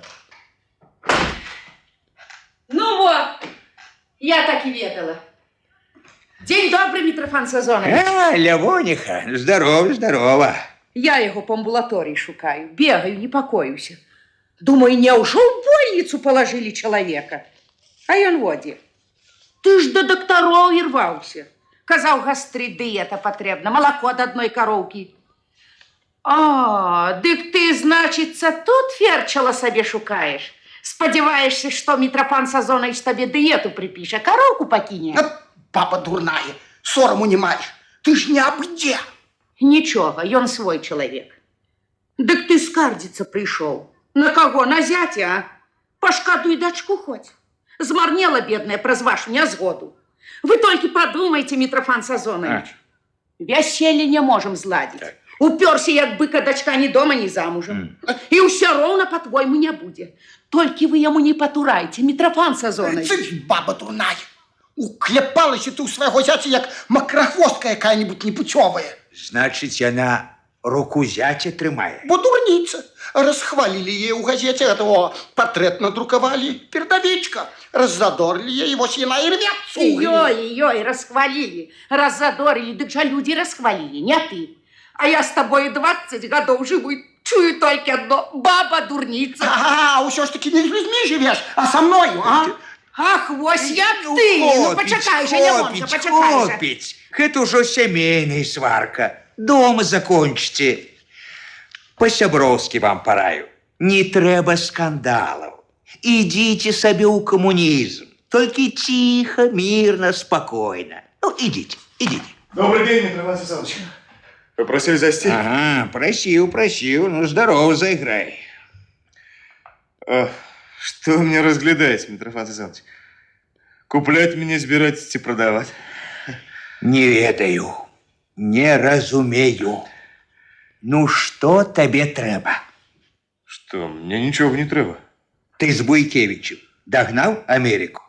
Ну вот, я так и ведала. День добрый, Митрофан Сазонович. Лявоніха, здорова. Я его по амбулатории шукаю, бегаю, не покоюся. Думаю, няўжо ў больницу положили человека? А ён воде. Ты ж до докторов и рваўся. Казаў, гастрит, дыета потребна, молоко от одной коровки. А, дык ты, значится, тут ферчала себе шукаешь? Сподеваешься, что Митрофан Сазонович тебе диету припише, коровку покине? Папа дурная, сораму не маешь. Ты ж не абдзе. Ничего, ён свой человек. Дык ты скардзіцца пришел. На кого? На зятя, а? Пошкадуй дочку хоть. Змарнела бедная праз вашу нязгоду. Вы только подумайте, Митрофан Сазонович. Вяселле не можем зладить. Уперся, як быка, дочка ни дома, ни замужем. И все ровно, по-твоему, не будет. Только вы ему не потурайте, Митрофан Сазонович. Ты ж баба дурная. Уклепалася ты у свайго зяця, як макрахвостка якая-нибудь непутёвая. Значыць, яна руку зяця трымае. Бо дурніца. Расхвалили ей у газете, этого портрет надрукавали, передовичка. Раззадорили ей, вот она и рвется. Ой, расхвалили. Раззадорили, дык же люди расхвалили, не ты. А я с тобой 20 годов живу и чую только одно. Баба дурница. Ага, ўсё ж таки не с людьми живешь, а со мною, а? Ах, вось як ты. Ну, почакай же, Лявонка, почакай же. Гэта ўжо сямейная сварка. Дома закончыце. По-сяброўскі вам параю. Не трэба скандалаў. Ідзіце сабе ў камунізм. Толькі ціха, мирно, спокойно. Ну, идите. Добрый день, Митрофан Сазоныч. Попросили зайти? Ага, просил. Ну, здорово, Зайграй. Что вы мне разглядаете, Митрофан Сазоныч? Куплять мне, збирать и продавать? Не ведаю, не разумею. Ну, что тебе трэба? Что, мне ничего не трэба. Ты с Буйкевичем догнал Америку?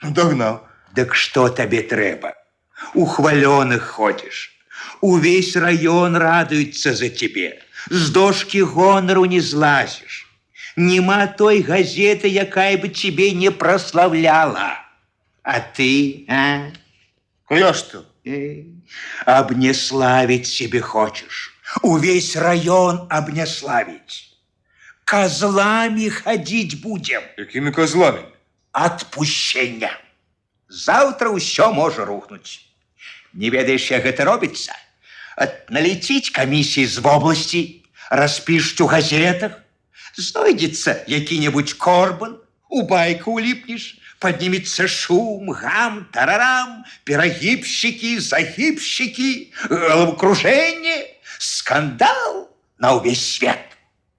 Догнал. Так что тебе трэба? У хвалёных ходишь. Увесь район радуется за тебе. С дошки гонору не злазишь. Нема той газеты, якая бы тебе не прославляла. А ты, а? Я что? Обнеславить себе хочешь. Увесь район обнеславить. Козлами ходить будем. Какими козлами? Отпущення. Завтра ўсё можа рухнуць. Не ведаеш, як гэта робіцца? Налеціць камісіі з вобласці, распішуць у газетах, знойдзецца які-небудзь Корбан, у байку уліпнеш, поднимется шум, гам, тарарам, перагибщики, загибщики, головокружение, скандал на увесь свет.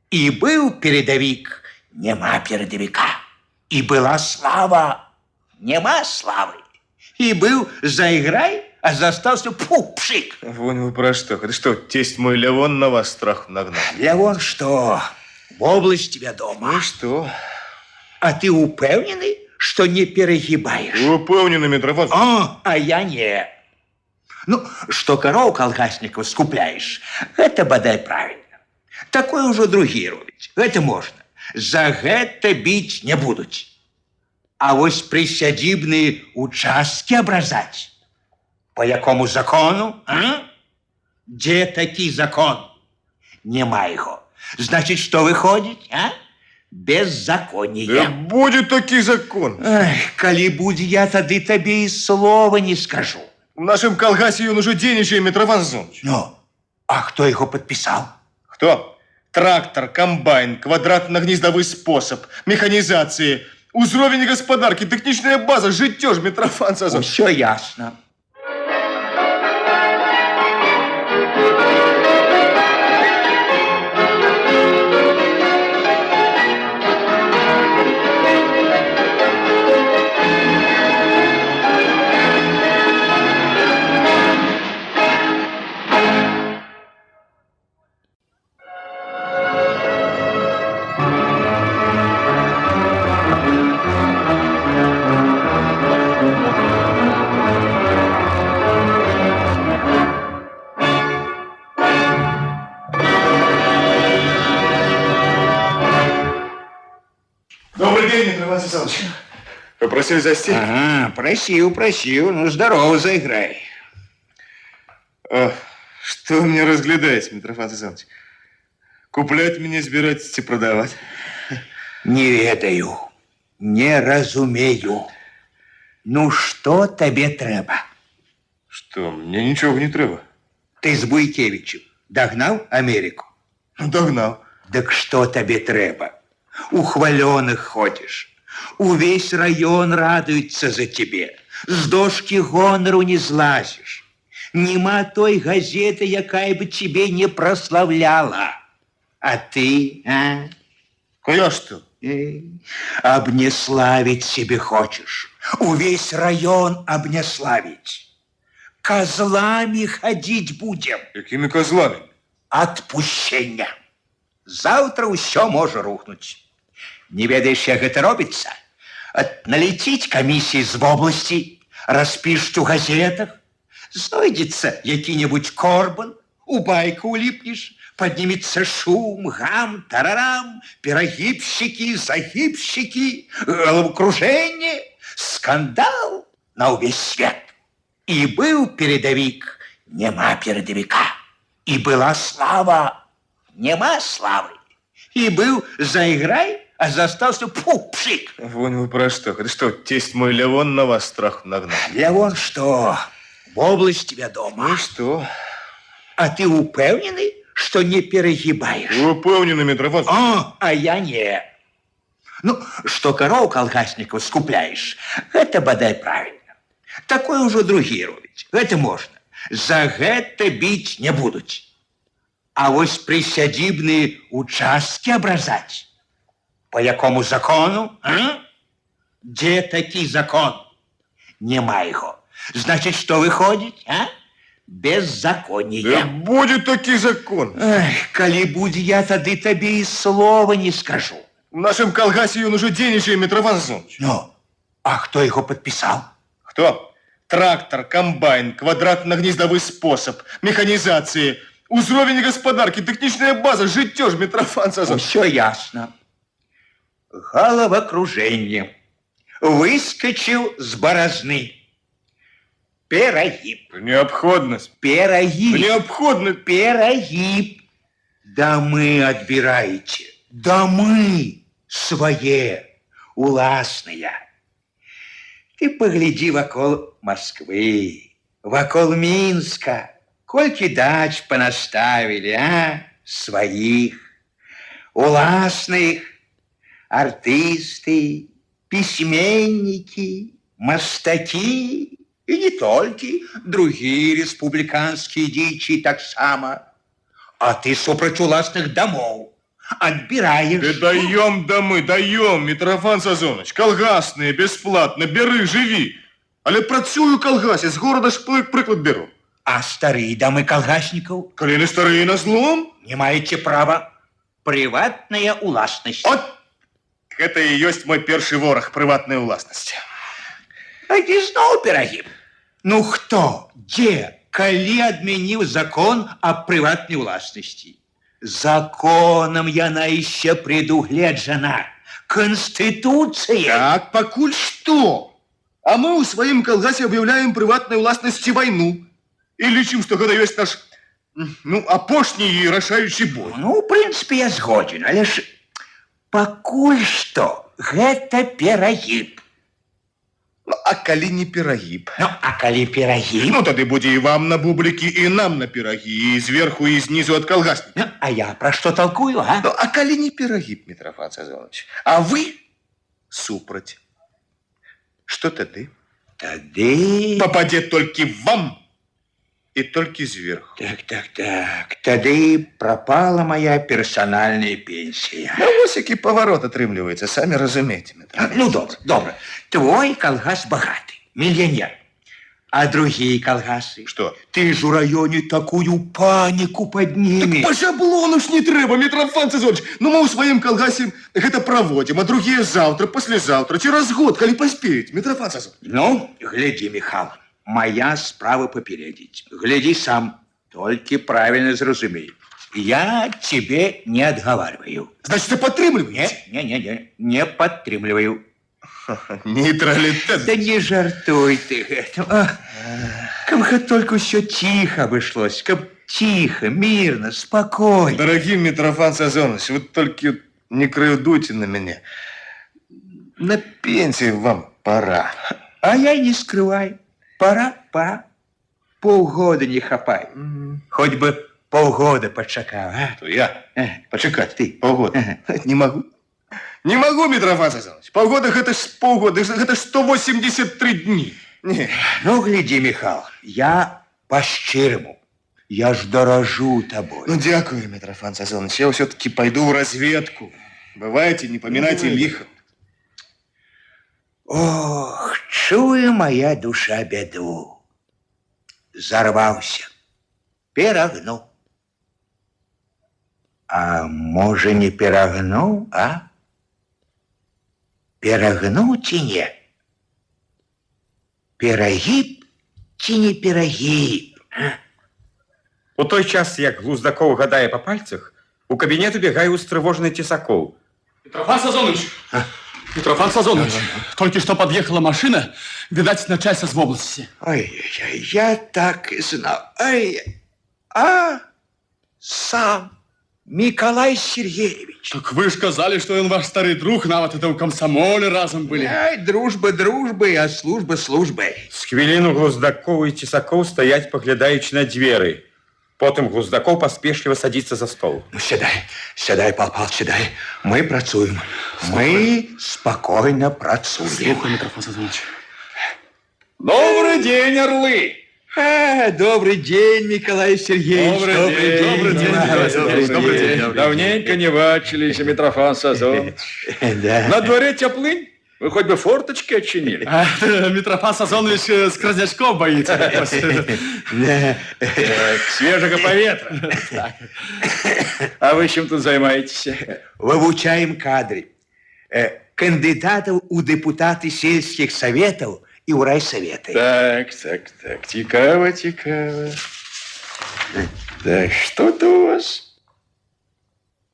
И был передовик, нема передовика. И была слава, нема славы. И был Зайграй, а застался пшик. Вон вы про что? Это что, тесть мой Лявон на вас страх нагнал? Лявон что? В области вядома. Ну что? А ты упевнений, что не перегибаешь? Упевнений, Митрофан. А я не. Ну, что коров колгасников скупляешь, это бадай правильно. Такое уже другие робят. Это можно. За гэта бить не будут. А вось присядибные участки образать. По якому закону, а? Где такий закон? Нема його. Значить, що виходить, а? Беззаконие. Будет таки закон. Эх, коли будь я, тады табе и слова не скажу. В нашем колгасе он уже денежный, Митрофан Зонович. Ну, а кто его подписал? Кто? Трактор, комбайн, квадратно-гнездовый способ, механизации, узровень господарки, техничная база, житёж, Митрофан Зонович. Все ясно. Добрый день, Митрофан Александрович. Попросили зайти? Ага, просил. Ну, здорово, заиграй. Что вы мне разглядаете, Митрофан Александрович? Куплять меня, збирать и продавать? Не ведаю, не разумею. Ну, что тебе треба? Что, мне ничего не треба. Ты с Буйкевичем догнал Америку? Догнал. Так что тебе треба? У хваленых ходишь. Увесь район радуется за тебе. С дошки гонору не злазишь. Нема той газеты, якая бы тебе не прославляла. А ты, а? Я что? Обнеславить себе хочешь. Увесь район обнеславить. Козлами ходить будем. Какими козлами? Отпущення. Завтра ўсё можа рухнуць. Не ведаеш, як гэта робіцца? Налетіць камісіі з вобласці, распішуць у газетах, знойдзецца які-небудзь корбан, у байку уліпнеш, поднимется шум, гам, тарарам, перагибщики, загибщики, головокружение, скандал на увесь свет. И был передовик, нема передовика. И была слава, нема славы. И был заиграй, а застался пшик. Вон вы про что? Это что, тесть мой Левон на вас страх нагнал? Левон что? В области вядома. Ну что? А ты упевнены, что не перегибаешь? Упевнены, Митрофан. А я не. Ну, что коров колгасников скупляешь, это бадай правильно. Такое уже другие робить. Это можно. За гэта бить не будут. А вось присядибные участки образать. По якому закону? А? Где такий закон? Нема его. Значит, что выходит, а? Беззаконие. Да будет таки закон. Эх, коли будь я, тады табе и слова не скажу. В нашем колгасе он уже денежный, Митрофан Зонович. Ну, а кто его подписал? Кто? Трактор, комбайн, квадратно-гнездовый способ, механизации, узровень господарки, техничная база, житёж, Митрофан Зонович. Все ясно. Головокружение. Выскочил с борозны. Перагиб. Необходность. Перагиб. Необходность. Перагиб. Домы отбираете. Домы свои, уласные. Ты погляди вокол Москвы, вокол Минска. Кольки дач понаставили, а? Своих, уласных, артисты, письменники, мастаки. И не только другие республиканские дичи так само. А ты супроть уласных домов отбираешь. Да даем домы, даем, Митрофан Сазонович. Колгасные, бесплатно, бери, живи. Але працюю в колгасе, з города ж приклад беру. А старые домы колгасников? Коли не старые на злом? Не маете права. Приватная уласность. От, это и есть мой перший ворог, приватная уласность. А ты снова перагиб. Ну кто, где, коли отменил закон о приватной уласности? Законом яна еще предугледжена. Конституция. Так, покуль что? А мы у своим колгасе объявляем приватной властности войну. И лечим, что когда есть наш Ну, апошні і рашаючы бой. Ну, у прынцыпе, я згодзін, але ж пакуль што гэта перагіб. Ну, а калі не перагіб? Ну, а калі перагіб? Ну, тады будзе і вам на бублікі, і нам на пірагі, і зверху, і знізу ад калгасніка. Ну, а я пра што толкую, а? Ну, а калі не перагіб, Митрофан Сазонович, а вы супраць, што тады? Тады... Попадзе толькі вам і толькі зверху. Так. Тады прапала моя персанальная пенсія. Ну, вось які паварот атрымліваецца, самі разумееце, Митрофан. Ну, добра. Твой калгас багаты, мільянер. А другие калгасы? Што? Ты ж у раёне такую паніку паднімеш. Па шаблону ж не трэба, Митрофан Сазонович. Ну, мы ў сваім калгасе гэта праводзім, а другія заўтра, паслязаўтра, цераз год, калі паспеюць, Митрофан Сазонович. Ну, гляди, Михал, моя справа попередить. Гляди сам, только правильно зразумей. Я тебе не отговариваю. Значит, ты падтрымліваеце? Не подтримливаю. Нейтралітэт. Да не жартуй ты гэтым. Каб гэта только все тихо обошлось, каб тихо, мирно, спокойно. Дорогий Митрофан Сазонович, вы только не крыўдуйте на меня. На пенсию вам пора. А я не скрывай. Пора. Полгода не хапай. Хоть бы полгода почакал, а? То я? Почекать. Ты. Полгода. Не могу. Не могу, Митрофан Сазонович. Полгода это ж полгода, это ж 183 дни. Не. Ну, гляди, Михал, я по-щирому. Я ж дорожу тобой. Ну, дякую, Митрофан Сазонович. Я все-таки пойду в разведку. Бывайте, не поминайте лихо. Ох, чує моя душа беду. Зарвался. Перагнул. А може не перагнул, а? Перагнул ці не? Перагіб ці не перагіб? У той час, як Глуздаков гадае па пальцах, у кабінет убегае устрывожаны Тесакоў. Митрофан Сазонович! Митрофан Сазонович, только что подъехала машина, видать, начальство с области. Ай-яй-яй, я так и знал. Сам Миколай Сергеевич. Так вы ж сказали, что он ваш старый друг, нават это у комсомоле разом были. Ай, дружба дружбой, а служба службой. З хвіліну Глуздаков і Тесакоў стаяць, паглядаючы на дзверы. Потым Глуздаков паспешліва садзіцца за стол. Ну, сядай, Пал Пал, сядай. Мы працуем. Мы спокойно працуем. Слухай, Митрофан Сазонович. Добрый день, орлы! Добрый день, Миколай Сергеевич. Добрый день. Давненько не бачились, Митрофан Сазонович. Да. На дворе теплынь? Вы хоть бы форточки отчинили. Митрофан Сазонович с краснячком боится. Свежего поветра. А вы чем тут занимаетесь? Вывучаем кадры. Кандидатов у депутаты сельских советов и у райсоветы. Так. Цікаво. Так, что-то у вас...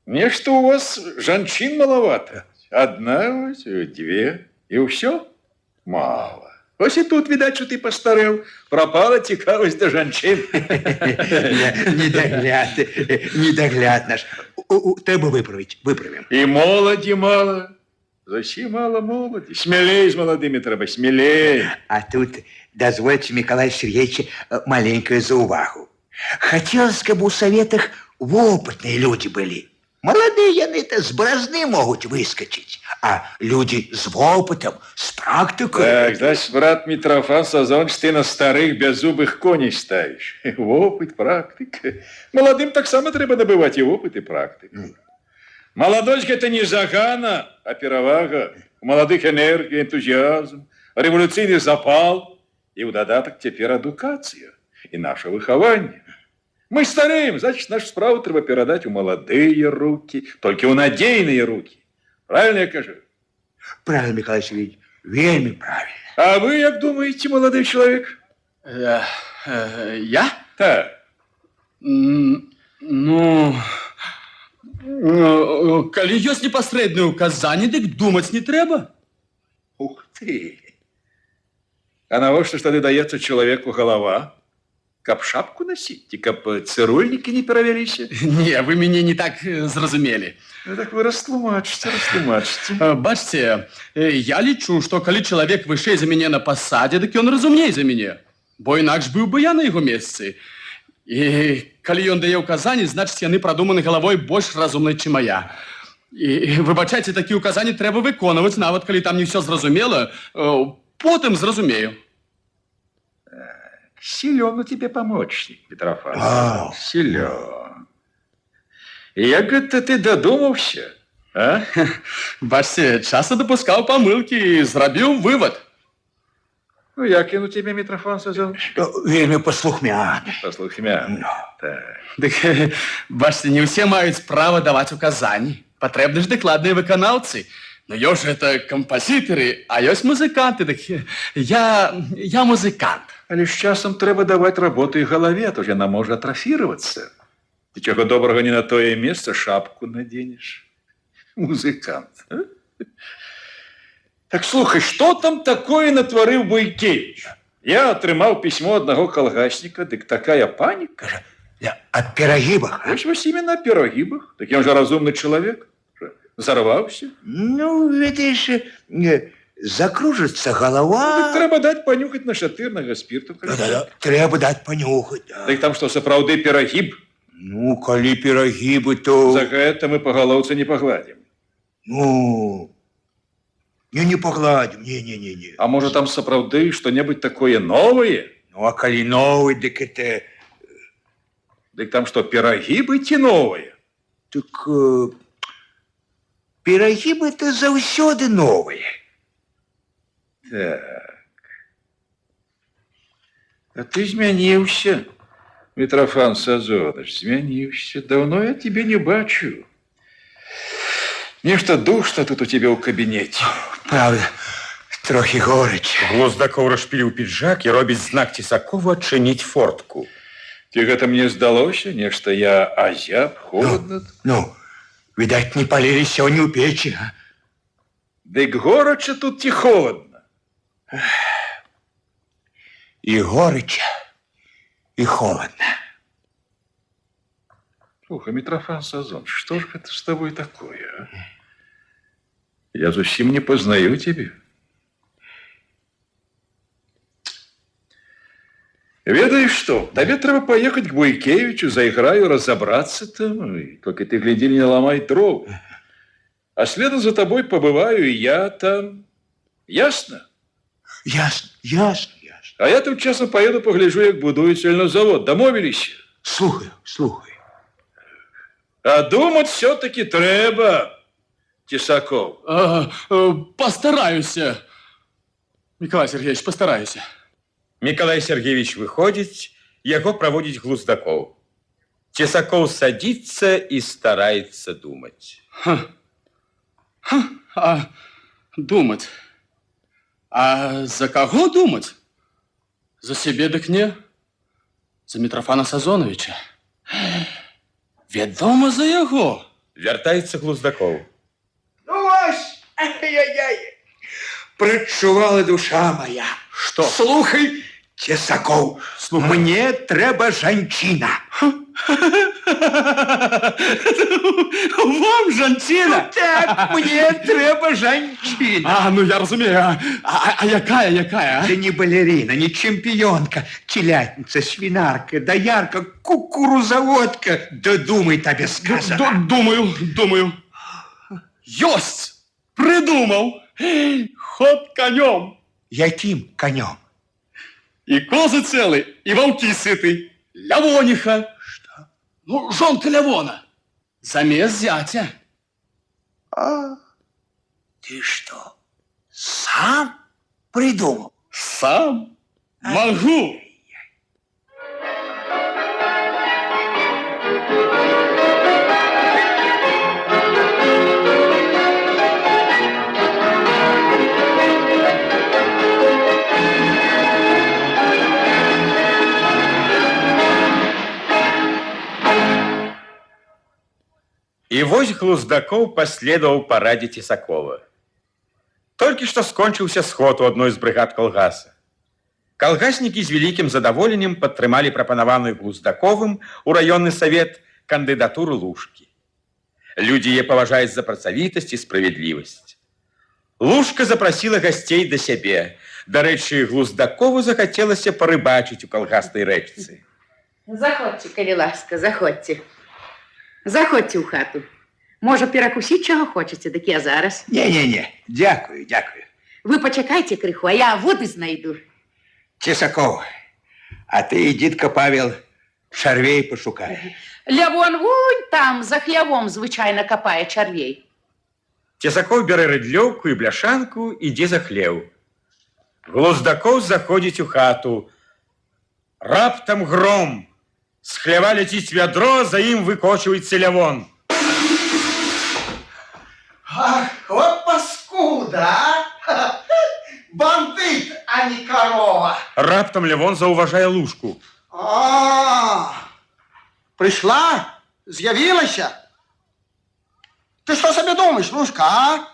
Нечто у вас жанчин маловато. Одна, две, и все? Мало. Ось и тут, видать, что ты постарел. Пропала цікавость до жанчин. Недогляд наш. Треба выправим. И молоді мало. Зачем мало молоді? Смелей с молодыми треба, смелей. А тут, дозвольте, Миколай Сергеевич, маленькую заувагу. Хотелось, чтобы у советах опытные люди были. Молодые они-то с борозны могут выскочить, а люди с опытом, с практикой... Так, значит, брат Митрофан Сазонович, ты на старых беззубых коней ставишь. Опыт, практика. Молодым так само треба набывать и опыт, и практику. Молодочка это не загана, а перевага. У молодых энергия, энтузиазм, революційний запал. И в додаток теперь эдукация и наше выхование. Мы стареем, значит, нашу справу треба передать у молодые руки, только у надейные руки. Правильно я кажу? Правильно, Миколай Сергеевич, вельми правильно. А вы, как думаете, молодой человек? Я? Так. Калі ёсць непасрэднае указанне, дык думаць не трэба. Ух ты! А навошта ж тады даецца чалавеку галава? Каб шапку носіць, ці каб цырульнікі не перавяліся? Не, вы мяне не так зразумелі. Ну так вы растлумачце. Бачце, я лічу, што калі чалавек вышэй за мяне на пасадзе, дык ён разумней за мяне. Бо інакш быў бы я на яго месцы. І калі ён дае ўказанні, значыць, яны прадуманы галавой больш разумнай, чым моя. І, выбачайце, такія ўказанні трэба выконваць, нават калі там не ўсё зразумела, потым зразумею. Силен у тебе помощник, Митрофан. Силен. Як гэта ты додумаўся, а? Бачце, часто допускаў памылкі і зрабіў вывад. Ну, як ён у тебе, Митрофан Сазонович? Вельмі паслухмяны. Паслухмяны. Так. Дык, бачце, не ўсе маюць права даваць указанні. Патрэбны ж дакладныя выканаўцы. Ну, ёсць гэта кампазітары, а ёсць музыканты. Дык я музыкант. Але з часам трэба даваць работу і галаве, а то ж яна можа атрафіравацца. Ты чаго добрага не на тое месца шапку наденеш. Музыкант. А? Так слухай, што там такое натварыў Бойкевич? Я атрымаў пісьмо аднаго калгасніка, дык такая паніка. Ад перагібах? Вось именно о перагібах. Так ён жа разумны чалавек. Зарваўся. Ну, ведаеш, закружыцца голова. Так трэба даць панюхаць нашатырнага спірту. Трэба даць панюхаць. Так там што, сапраўды перагіб? Ну, калі перагібы, то... За гэта мы па галоўцы не пагладзім. Ну... Не пагладзім, не. А можа там сапраўды што-небудзь такое новае? Ну, а калі новы, дык это... Дык там што, перагібы ці новае? Так... Перагібы это заўсёды новае. Так. А ты змяніўся, Митрофан Сазонович, змяніўся. Давно я тебе не бачу. Нешта душно тут у тебя ў кабінеце. Правда, трохі горыч. Глуздакоў расшпіліў піджак і робіць знак Цесакову адчыніць фортку. Ці гэта мне здалося? Нешта я азяб, холодна? Ну, відаць, не палілі сёння ў печі, а? Дык горача тут ці холодна? І горыча, і холодна. Слухай, Митрофан Сазонович, что ж это с тобой такое, а? Я зусім не познаю тебе. Ведаешь что, тебе трэба поехать к Бойкевичу, заиграю, разобраться там, и только ты, гляди, не ломай дров. А следом за тобой побываю и я там. Ясно? Ясно. А я тим часом поеду погляжу, як будують сельнозавод. Домовились? Слухаю. А думать все-таки треба, Тесаков. Постараюся. Миколай Сергеевич, постараюся. Миколай Сергеевич выходит, его проводит Глуздаков. Тесаков садится и старается думать. Думать? А за кого думать? За себе дык не? За Митрофана Сазоновича? Вядома за яго. Вяртаецца Глуздаков. Ну вось, ай-яй-яй, прачувала душа моя. Что? Слухай, Тесаков, мне трэба жанчына. Вам жанчына? Так, мне трэба жанчына. Ну я разумею. А якая? Да не балерина, не чемпионка, телятница, свинарка, доярка, кукурузаводка. Да думай, тебе сказано. Думаю. Ёсць! Придумал! Ход конем. Яким конем? И козы целы, и волки сыты. Лявониха. Что? Ну, жонка Лявона. Замес зятя. Ты что, сам придумал? Сам могу. И вось Глуздаков последовал параде Тесакова. Только что скончился сход у одной из бригад колгаса. Калгаснікі з вялікім задаволеннем падтрымалі прапанаваную Глуздаковым у раённы савет кандыдатуру Лужкі. Людзі яе паважаюць за працавітасць і справядлівасць. Лужка запрасіла гасцей да сябе. Дарэчы, Глуздакову захацелася парыбачыць у калгаснай рэчцы. Заходзьце, калі ласка, заходзьце. Заходзьце ў хату. Можа, перакусіць чаго хочаце, дык я зараз. Не-не-не, дякую, дякую. Вы пачакайце крыху, а я воды знайду. Цесаков, а ты, дідка Павел, чарвей пошукай. Лявон вунь там, за хлявом звычайна капае чарвей. Цесаков бярэ рыдлёўку і бляшанку, ідзе за хлеў. Глуздаков заходзіць у хату. Раптам гром. З хлява ляціць вядро, за ім выкочваецца Лявон. Ах, вот паскуда, а! Бандит, а не корова. Раптам Лявон заўважае Лужку. Пришла? З'явилася? Ты что себе думаешь, Лужка, а?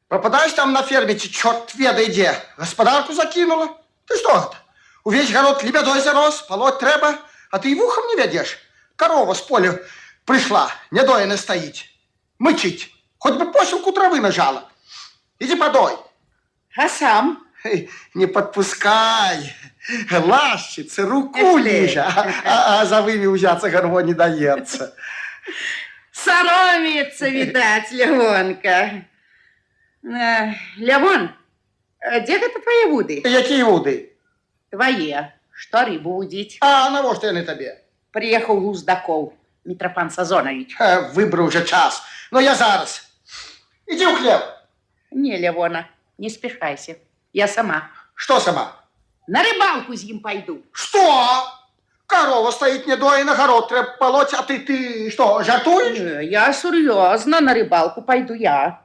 Пропадаешь там на ферме, черт ведай где. Господарку закинула? Ты что это? Увесь город лебедой зарос, полоть треба, а ты и в ухом не ведешь. Корова с поля пришла, недоена стоит. Мычить, хоть бы посилку травы нажала. Иди подой. А сам? Не подпускай. Лащица, руку лижа, а за вымя взяться горво не дается. Соромится, видать, Лявонка. Лявон, где это твои вуды? Какие вуды? Твои. Что рыбу удить? А на во что я на тебе? Приехал Глуздаков, Митрофан Сазонович. Выбрал уже час. Но я зараз. Иди в хлеб. Не, Лявона, не спешайся. Я сама. Что сама? На рыбалку с ним пойду. Что? Корова стоит недоена, город треба полоть, а ты что, жартуешь? Я серьезно, на рыбалку пойду я.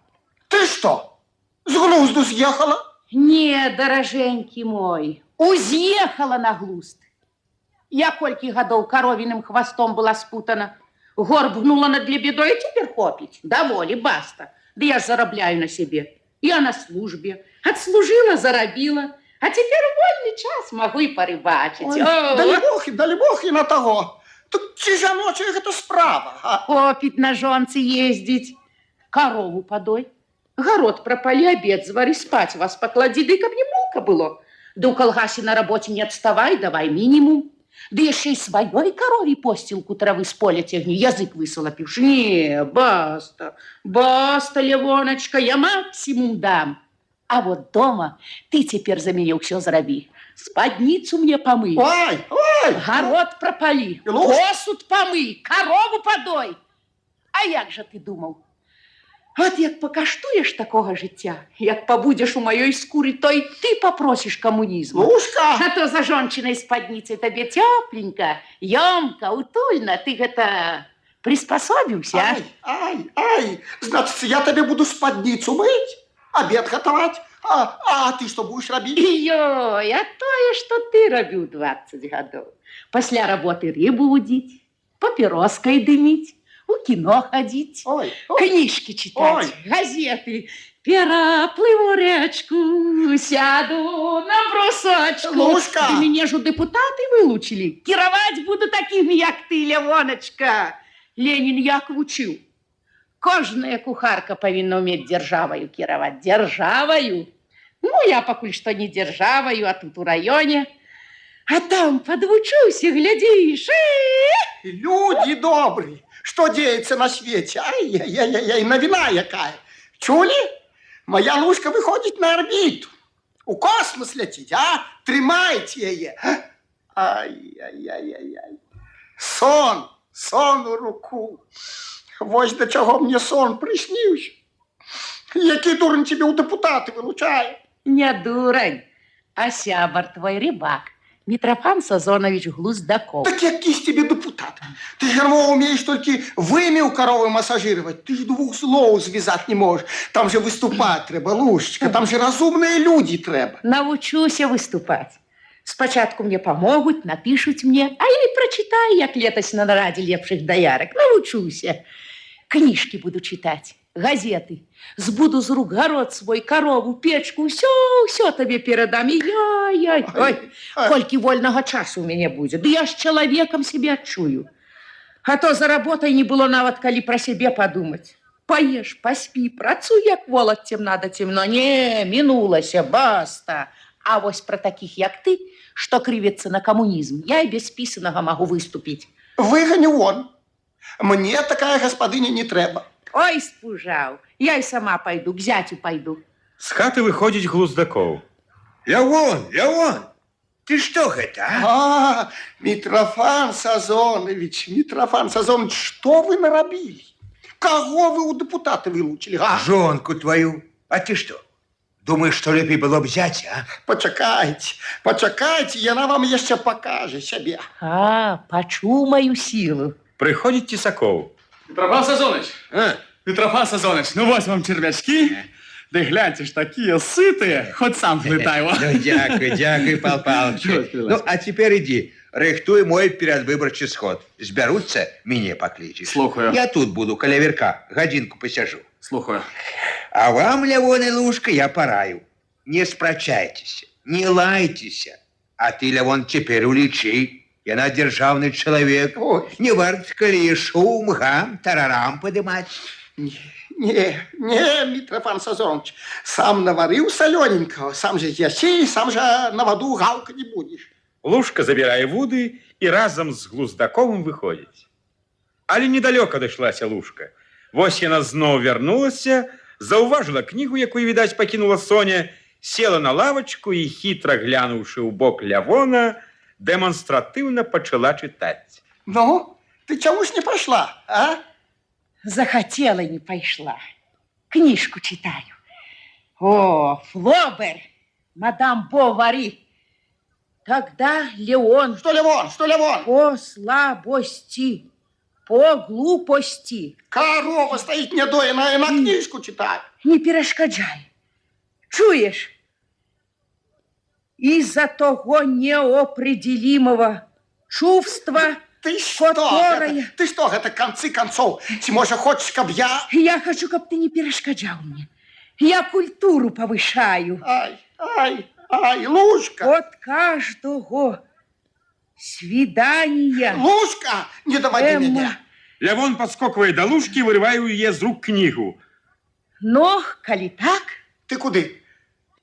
Ты что, с глузду съехала? Не, дороженький мой, узъехала на глузд. Я колькі гадоў коровиным хвостом была спутана, горбнула над лебедой, и теперь хопить. Доволи, баста. Да я зарабляю на себе. Я на службе. Отслужила, заробила. А теперь в вольный час могу и порыбачить. Ой, дали бог и на того. Так чижаночек это справа. Хопить на жонцы ездить. Корову подой. Город пропали, обед звари, спать вас поклади. Да и каб не булка было. Да у колгасе на работе не отставай, давай минимум. Да еще и своей корове постилку травы с поля тягни, язык высолопишь. Не, баста, баста, Левоночка, я максимум дам. А вот дома ты теперь за меня все зроби. Спадницу мне помой. Ой, Город пропали, посуд помой, корову подой. А як же ты думал? От як покаштуєш такого життя, як побудеш у моей скурі, то й ти попросиш комунізму. Лужка! А то за жончиной спадницей тебе тепленько, емко, утульно. Ты это приспособился, а? Ай, значит, я тебе буду спадницу мыть, обед готовать, а ты что будешь робить? Йой, а тое, что ты робил 20 годов. После работы рыбу удить, папироской дымить, у кино ходить, книжки читать, газеты. Пераплыву речку, сяду на брусочку. Лужка! Да меня же депутаты вылучили. Кировать буду такими, як ты, Левоночка. Ленин як учил. Кожная кухарка повинна уметь державою кировать. Державою. Ну, я покуль что не державою, а тут у районе. А там подвучусь и глядишь. Люди добрые, что деется на свете? Ай-яй-яй, новина якая. Чули? Моя Лужка выходит на орбиту. У космос летит, а? Тримайте ее. Ай-яй-яй-яй. Сон у руку. Вось до чого мне сон приснився. Який дурень тебе у депутати вилучає? Не дурень, а сябар твой рыбак. Митрофан Сазонович Глуздаков. Так який з тебе депутат? Ты же умеешь только вымя у коровы массажировать. Ты же двух слов звязать не можешь. Там же выступать треба, Лужечка. Там же разумные люди треба. Научуся выступать. Спочатку мне помогут, напишут мне, а я и прочитаю, як летось на нараде лепших доярок. Научуся. Книжки буду читать. газеты. Збуду з рук гарод свой, корову, печку, все табе перадам. Ой, колькі вольнага часу ў мяне будзе. Ды я ж чалавекам себе адчую. А то за работай не было нават калі пра сябе падумаць. Паеш, паспі, працуй, як вол ад цемна да цемно. Не, мінулася, баста. А вось пра такіх, як ты, што крывіцца на камунізм, я і без пісанага магу выступіць. Выганю вон. Мне такая гаспадыня не трэба. Ой, спужаў. Я і сама пайду, к зятю пайду. З хаты выходзіць Глуздакоў. Я вон! Ты что гэта, а? А, Митрофан Сазонович, что вы нарабили? Кого вы у депутата вылучили? А? Жонку твою. А ты что? Думаешь, что лепей было б взять, а? Почакайте, яна вам яшчэ покажет себе. А, пачуў маю сілу. Прыходзіць Цісакоў. Митрофан Сазоныч! А, Митрофан Сазоныч, ну вот вам червячки. Да гляньте ж, такие сытые. Хоть сам глытай его. Ну, дякуй, Пал Палыч. Ну, а теперь иди, рыхтуй мой перадвыбарчы сход. Збяруцца, мяне паклічыш. Слухаю. Я тут буду, каля верка, гадзінку посяжу. Слухаю. А вам, Лявон и Лушка, я пораю. Не спрачайтеся, не лайтеся. А ты, Лявон, теперь уличи. Яна державный человек. Ой. Не варт, коли шум, гам, тарарам подымать. Не, Митрофан Сазонович, сам наварил солененького, сам же ясей, сам же на воду галка не будешь. Лушка забірае вуды і разам з Глуздаковым выходзіць. Але недалёка дайшлася Лушка. Вось яна зноў вярнулася, заўважыла кнігу, якую, відаць, пакінула Соня, села на лавачку і, хітра глянуўшы ў бок Лявона, дэманстратыўна пачала чытаць. Ну, ты чего ж не пошла, а? Захотела и не пошла. Книжку читаю. О, Флобер, мадам Бовари. Тогда Леон... Что Левон? По слабости, по глупости. Корова стоит недоенная, на книжку читает. Не перешкоджай. Чуешь? Из-за того неопределимого чувства... Ты что? Которая... Ты что, это концы концов? Ты, может, хочешь, каб я... Я хочу, каб ты не перешкоджал мне. Я культуру повышаю. Ай, Лушка. От каждого свидания. Лушка, не доводи меня. Лявон падскоквае да Лушкі, вырывае ў яе з рук кнігу. Но, коли так, Ты куды?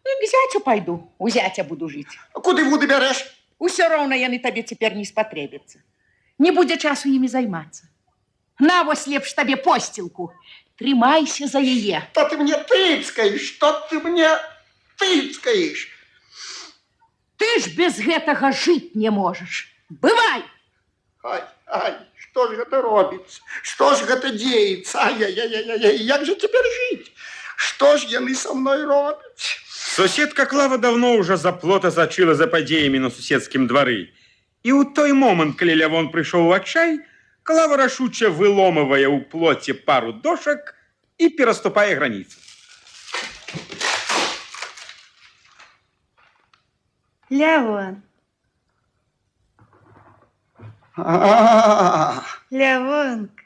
к зятю пойду. У зятя буду жить. Куды вуды берешь? Усё роўна яны табе цяпер не спатрэбяцца. Не будзе часу імі займацца. На вось лепш табе посцілку. Трымайся за яе. Что ты мне тыцкаешь? Ты ж без гэтага жыць не можаш. Бывай! Ай, что же это робится? Что же это деется? Ай-яй-яй-яй, як же теперь жить? Что ж яны со мной робят? Суседка Клава давно ўжо за плота сачыла за падзеямі на суседскім двары. І ў той момант, калі Лявон прыйшоў у адчай, Клава рашуча выломывае ў плоце пару дошак і пераступае граніцу. Лявон, Лявонка,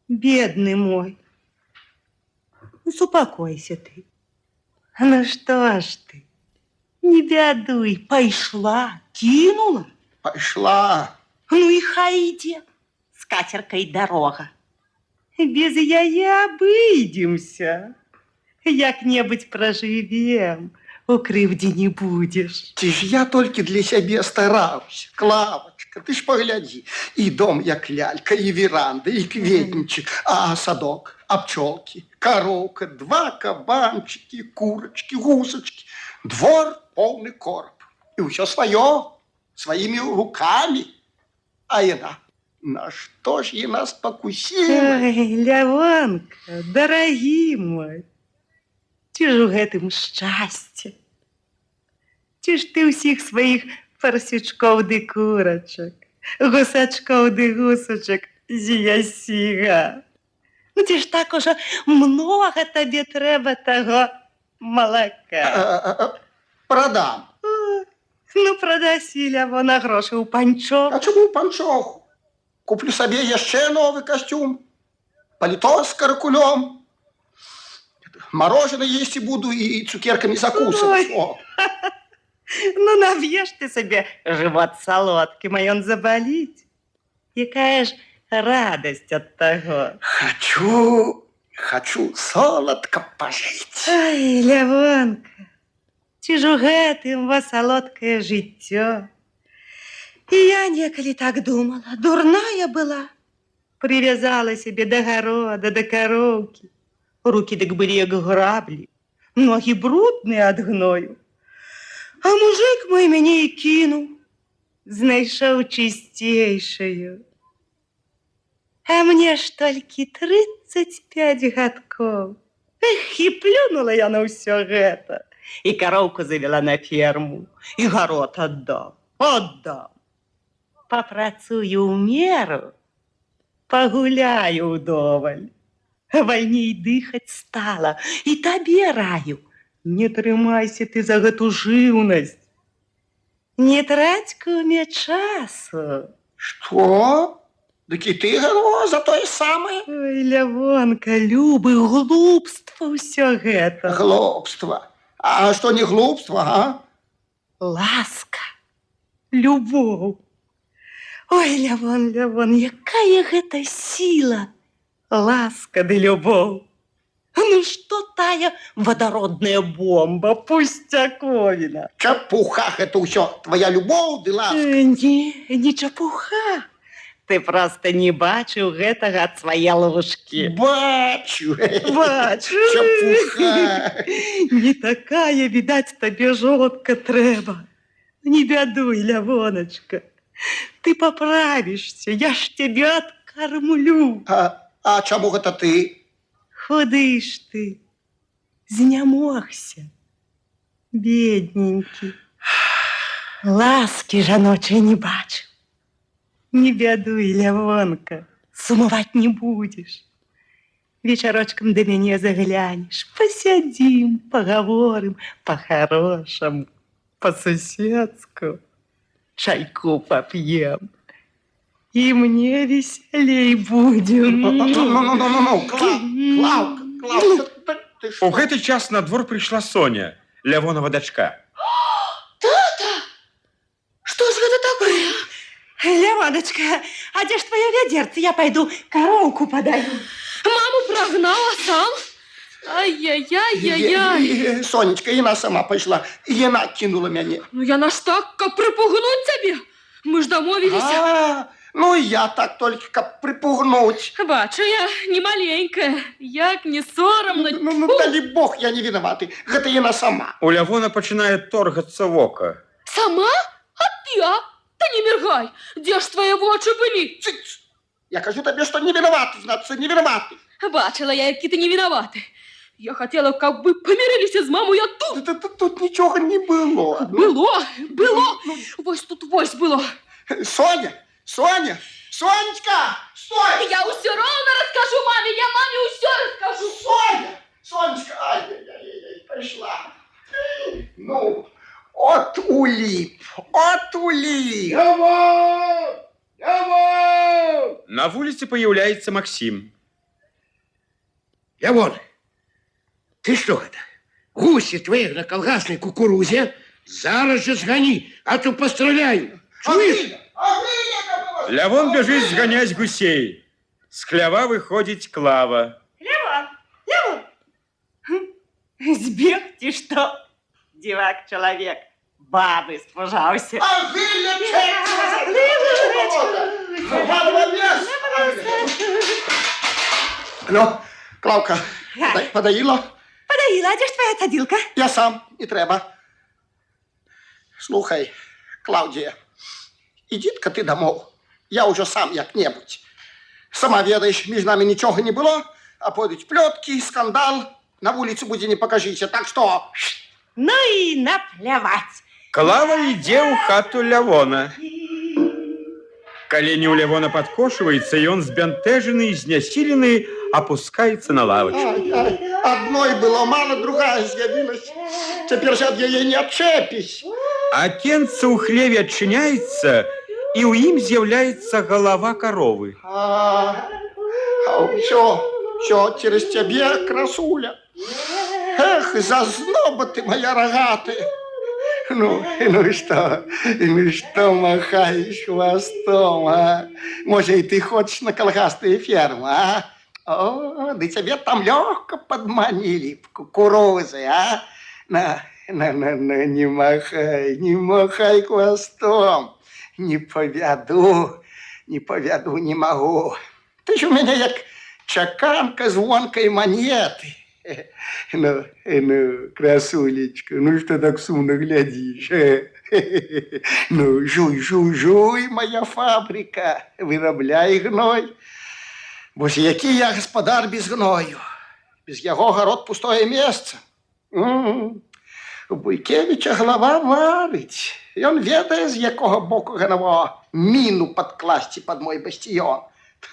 бедный мой. Успокойся ты. Ну что ж ты, не бядуй, пошла, кинула. Пошла. Ну и хай идет, с катеркой дорога. Без яя обыдемся. Як-небудь проживем, у крывди не будешь. Ты ж я только для себя стараюсь. Клавочка, ты ж погляди. И дом як лялька, и веранда, и кветничек, а садок, а пчелки, коровка, 2 кабанчики, курочки, гусочки. Двор полный короб. И все свое, своими руками. А яна, на что ж я нас покусила? Ой, Лявонка, дорогий мой, ці ж у гэтым шчасце? Ці ж ты ўсіх сваіх фарсючкоў ды курачак, гусачкоў ды гусачак з'ясіга? Ну ці ж так ужо много табе трэба таго малака? Продам. Ну, продасі, Лявона, гроші у панчох. А чому у панчоху? Куплю собі ще новий костюм, паліто з каракулем, мороженое есть и буду, и цукерками закусывать. Ой. О. Ну, наб'єш ти собі живот солодким, а ён заболить. Якая ж радость от того. Хочу солодко пожить. Ай, Лявонка, ці ж у гэтым вас солодкае жыццё. І я некалі так думала, дурная была. Привязала себе до города, до коровки. Руки дык были як граблі, ноги брудныя ад гною. А мужик мой мяне і кінуў, знайшоў чысцейшую. А мне ж толькі 35 гадкоў. Эх, і плюнула я на ўсё гэта. І кароўку завела на ферму, і гарод аддам. Папрацую ў меру, пагуляю ўдоваль. Вольней дыхаць стала, і табе раю. Не трымайся ты за гэту жыўнасць. Не траць, куме, часу. Что? Дык і ты гаво за тое самае? Ой, Лявонка, любы, глупства ўсё гэта. Глупство. А что не глупство, а? Ласка, любоў. Ой, Лявон, якая гэта сила. Ласка ды любоў. Ну што тая водородная бомба, пустяковіна. Чапуха гэта ўсё. Твоя любоў ды ласка. Не чапуха. Ты просто не бачыў гэтага ад свае лужкі. Бачу. Чапуха. Не такая, відаць, табе жонка трэба. Не бядуй, Лявоначка. Ты поправишься, я ж тебя откормлю. А чаму гэта ты? Худы ж ты, знямогся, бедненькі. Ласки жаночай не бачыў. Не бядуй, Лявонка, сумаваць не будешь. Вечарочкам да мяне заглянешь, посядзім, поговорим по-хорошему, по-суседску. Чайку попьем. И мне веселей будем. Ну, Клавка, ты У гэты час на двор прыйшла Соня, Лявонова дачка. Что ж это такое? Лявоночка, а где ж твое ведерце? Я пойду коровку подаю. Маму прогнал, а сам? Ай-яй-яй-яй-яй. Сонечка, яна сама пайшла. Яна кинула мяне. Ну я наш так, каб припугнуть тебе. Мы ж домовились. Ну я так только каб припугнуть. Бачу я не маленькая. Як не соромно. Ну, далі Бог, я не виноваты. Гэта яна сама. У Лявона пачынае торгацца вока. Сама? А ты, а? Да не мергай. Где ж твои вочы были? Я кажу табе, что не виноваты, значит, не виноваты. Бачила я, які ти не виноваты. Я хотела, как бы помирились з мамою, а тут... Тут нічого не було. Было. Вось тут вось было. Сонечка, стой! Я все равно расскажу маме, я маме все расскажу. Сонечка, ай-яй-яй, пришла. Ну, от улип. На вуліцы появляется Максим. Лявон, ты что это? Гуси твои на колгасной кукурузе? Зараз же сгони, а то постреляю. Чуешь? Лявон бежит сгонять гусей. С хлява выходит Клава. Лявон. Збег ти что? Дивак человек. Бабы спужаўся. Ну, Клавка, подаила? Подаила, а где ж твоя цадилка? Я сам, не треба. Слухай, Клавдія, ідіть-ка ти домов. Я уже сам як-небудь. Сама ведаєш, між нами нічого не було, а пойдуть плетки, скандал, на вулицю буде не покажіться, так що... Ну и наплевать. Клава ідзе ў хату Лявона. Колени у Лявона подкошиваются, и он сбентеженный и знясиленный опускается на лавочку. Одной было мало, другая з'явилась. Теперь же от яе не отчепись. Окенце у хлеве отчиняется, и у им з'является голова коровы. Все через тебе, красуля. Эх, зазноба ты моя рогатая. Ну что махаешь хвостом, а? Может, и ты хочешь на колгасную ферму, а? О, да тебе там легко подманили кукурузы, а? Не махай хвостом. Не поведу, не могу. Ты ж у меня як чаканка звонкой монеты. Ну, красулечка, ну что так сумно глядишь? Ну, жуй, моя фабрика, виробляй гной. Бо ж який я господар без гною? Без яго город пустое место. У Буйкевича голова варить. І он ведає, з якого боку ганово міну подкласти под мой бастион.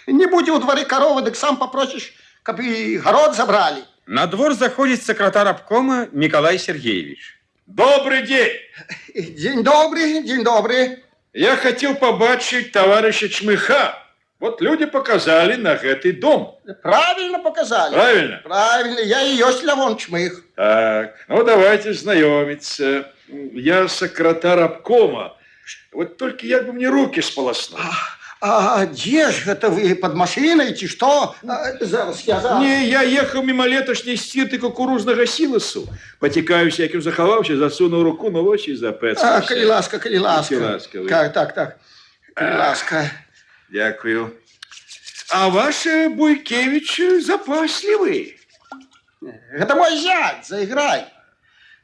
Не буде у дворе коровы, так сам попросишь, каб и город забрали. На двор заходит секретарь обкома Николай Сергеевич. Добрый день! День добрый. Я хотел побачить товарища Чмыха. Вот люди показали на этот дом. Правильно показали. Правильно? Я и есть Лявон Чмых. Так, ну давайте знакомиться. Я секретарь обкома. Вот только як бы мне руки сполоснуть. А где ж это вы, под машиной, ці что? Зараз я... Не, я ехал мимо летошней стирты кукурузного силосу. Потекаюся, яким заховався, засунув руку, ну ось і запецкався. Коли ласка. Так. Коли ласка. Дякую. А ваш Буйкевич запасливый. Это мой зять, заиграй.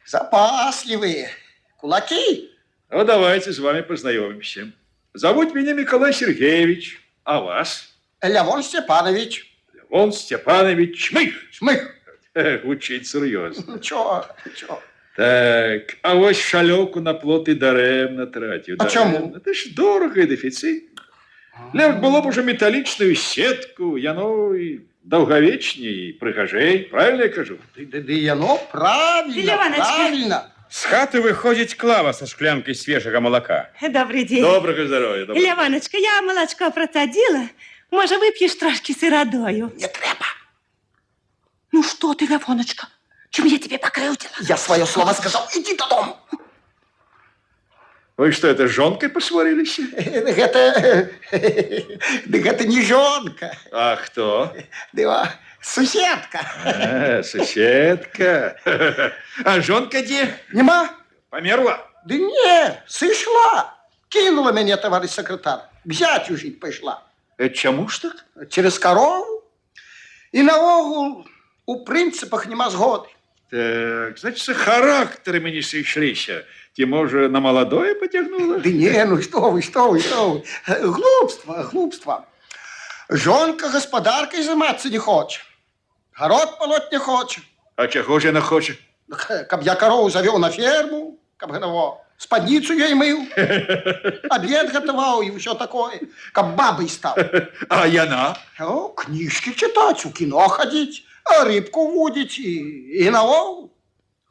Запасливые. Кулаки? Ну, давайте с вами познакомимся. Зовут меня Николай Сергеевич. А вас? Лявон Степанович. Лявон Степанович Чмых. Чмых. Учить серьезно. Чого? Так, а ось шальовку на плот і даремно тратив. А чому? Це ж дорого і дефіцит. Лев було б уже металічну сітку, яно і довговічні, і пригажей. Правильно я кажу? Яно правильно. С хаты выходит Клава со шклянкой свежего молока. Добрий день. Доброго здоров'я. Ляваночка, я молочко процедила. Може, вип'єш трошки сиродою? Не треба. Ну что ты, Лявоночка, чем я тебе покрутила? Я свое слово сказал, иди додому. Вы что, это с жонкой посварились? Это не жонка. А кто? Суседка. Соседка. А жонка где? Нема? Померла? Да не, сышла. Кинула меня, товарищ секретарь. К зятю жить пошла. Это чему ж так? Через корову. И наогул у принципах нема згоди. Так, значит, характерами не сошлися. Ти, може, на молодое потягнула? Да не, ну что вы. Глупство. Жонка господаркой займаться не хоче. Город полоть не хоче. А чого ж не хоче? Каб я корову завел на ферму, каб ганово спадницу ей мыл, обед готовал и все такое, каб бабой стал. А яна? О, книжки читать, у кино ходить, рыбку водить и наогул.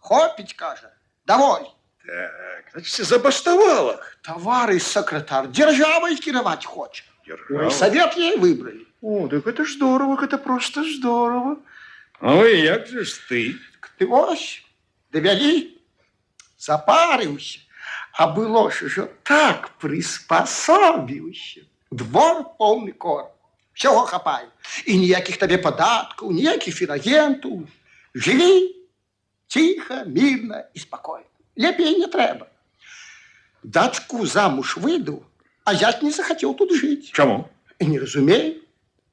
Хопить, каже, доволь. Так, значит, забастовала. Товарищ секретарь, державой кировать хочет. Держава. Совет ей выбрали. О, так это ж здорово, это просто здорово. Ну и як же ж ты? Ты ось, довели, запарився, а было ж уже так приспособився. Двор повний корм. Всього хапає. І ніяких тобі податків, ніяких фінагентів. Живи тихо, мирно і спокійно. Лепей не треба. Дочку замуж выйду, а я не захотел тут жить. Чому? И не разумею.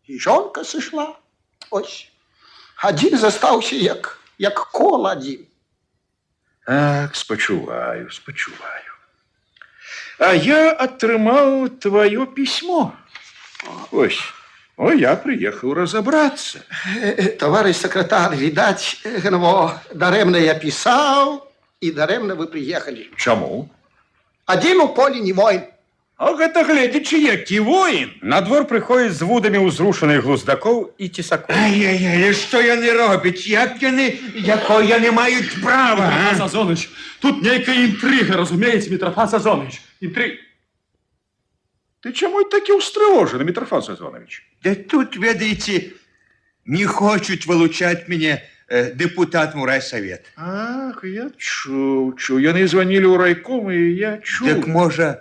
И жонка сошла. Ось. Один застался, як кол один. Так, спочуваю. А я атрымаў твое письмо. Ось. О, я приехал разобраться. Товарищ секретарь, видать, даремно я писал, и даремно вы приехали. Чому? Один у полі не воин. А гэта гледзячы, які воін. На двор приходит з вудами узрушених глуздаков і тісаков. Ай-яй-яй, що яны робяць? Якое яны мають право? Митрофан Сазоныч, тут некая интрига, разумеете, Митрофан Сазоныч. Интрига. Ты чому такі устревожений, Митрофан Сазонович? Да тут, ведаете, не хочуть вилучать мене депутат у райсовет. Ах, я чув. Яны звонили у райком, и я чув. Так може,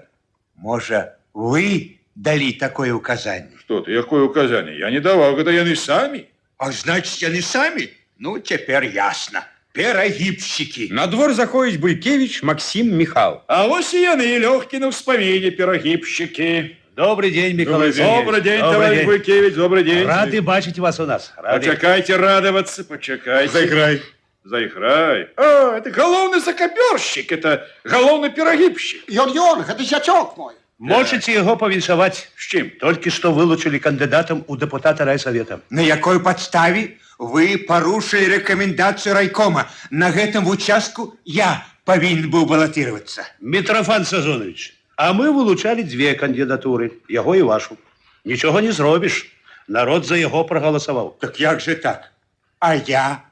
вы дали такое указание? Что ты, какое указание? Я не давал, это яны сами. А значит, они сами? Ну, теперь ясно. Пирогибщики. На двор заходит Буйкевич Максим Михал. А ось и яны, Лёгкины в споведе, пирогибщики. Добрый день, Миколай Сергеевич. Добрый день, товарищ Буйкевич, добрый день. Рады бачить вас у нас. Рады. Почекайте радоваться, почекайте. Заиграй. Заиграй. А, это головный закоперщик, это головный пирогибщик. Йон, это зятёк мой. Можете его повіншаваць. С чем? Только что вылучили кандидатом у депутата райсовета. На якой подставе вы порушили рекомендацию райкома? На этом участку я повинен был баллотироваться. Митрофан Сазонович, а мы вылучали две кандидатуры, его и вашу. Ничего не зробишь. Народ за его проголосовал. Так як же так? А я?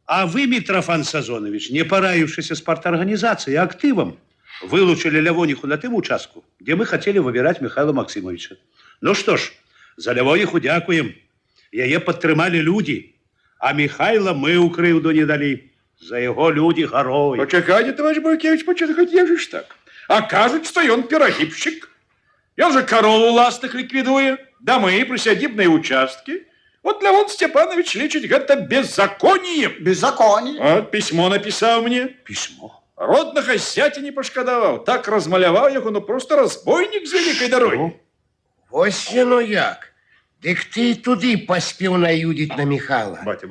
А вы, Митрофан Сазонович, не пораившийся с парторганизацией, а активом, вылучили Лявониху на тем участку, где мы хотели выбирать Михаила Максимовича. Ну что ж, за Лявониху дякуем. Яе падтрымалі люди, а Михайла мы у крыўду не дали. За его люди горой. Почекайте, товарищ Буйкевич, почекайте, як же ж так? А кажуть, что он пирогибщик. Он же корову ластых ликвидует, домы, присядибные участки. Вот Леон Степанович лечит это беззаконием. Беззаконие. Вот письмо написал мне. Письмо. Родного зятя не пошкодовал. Так размалявал его, ну просто разбойник с великой дороги. Ось яно як. Дык ты туды поспел наюдить на Михала. Батя.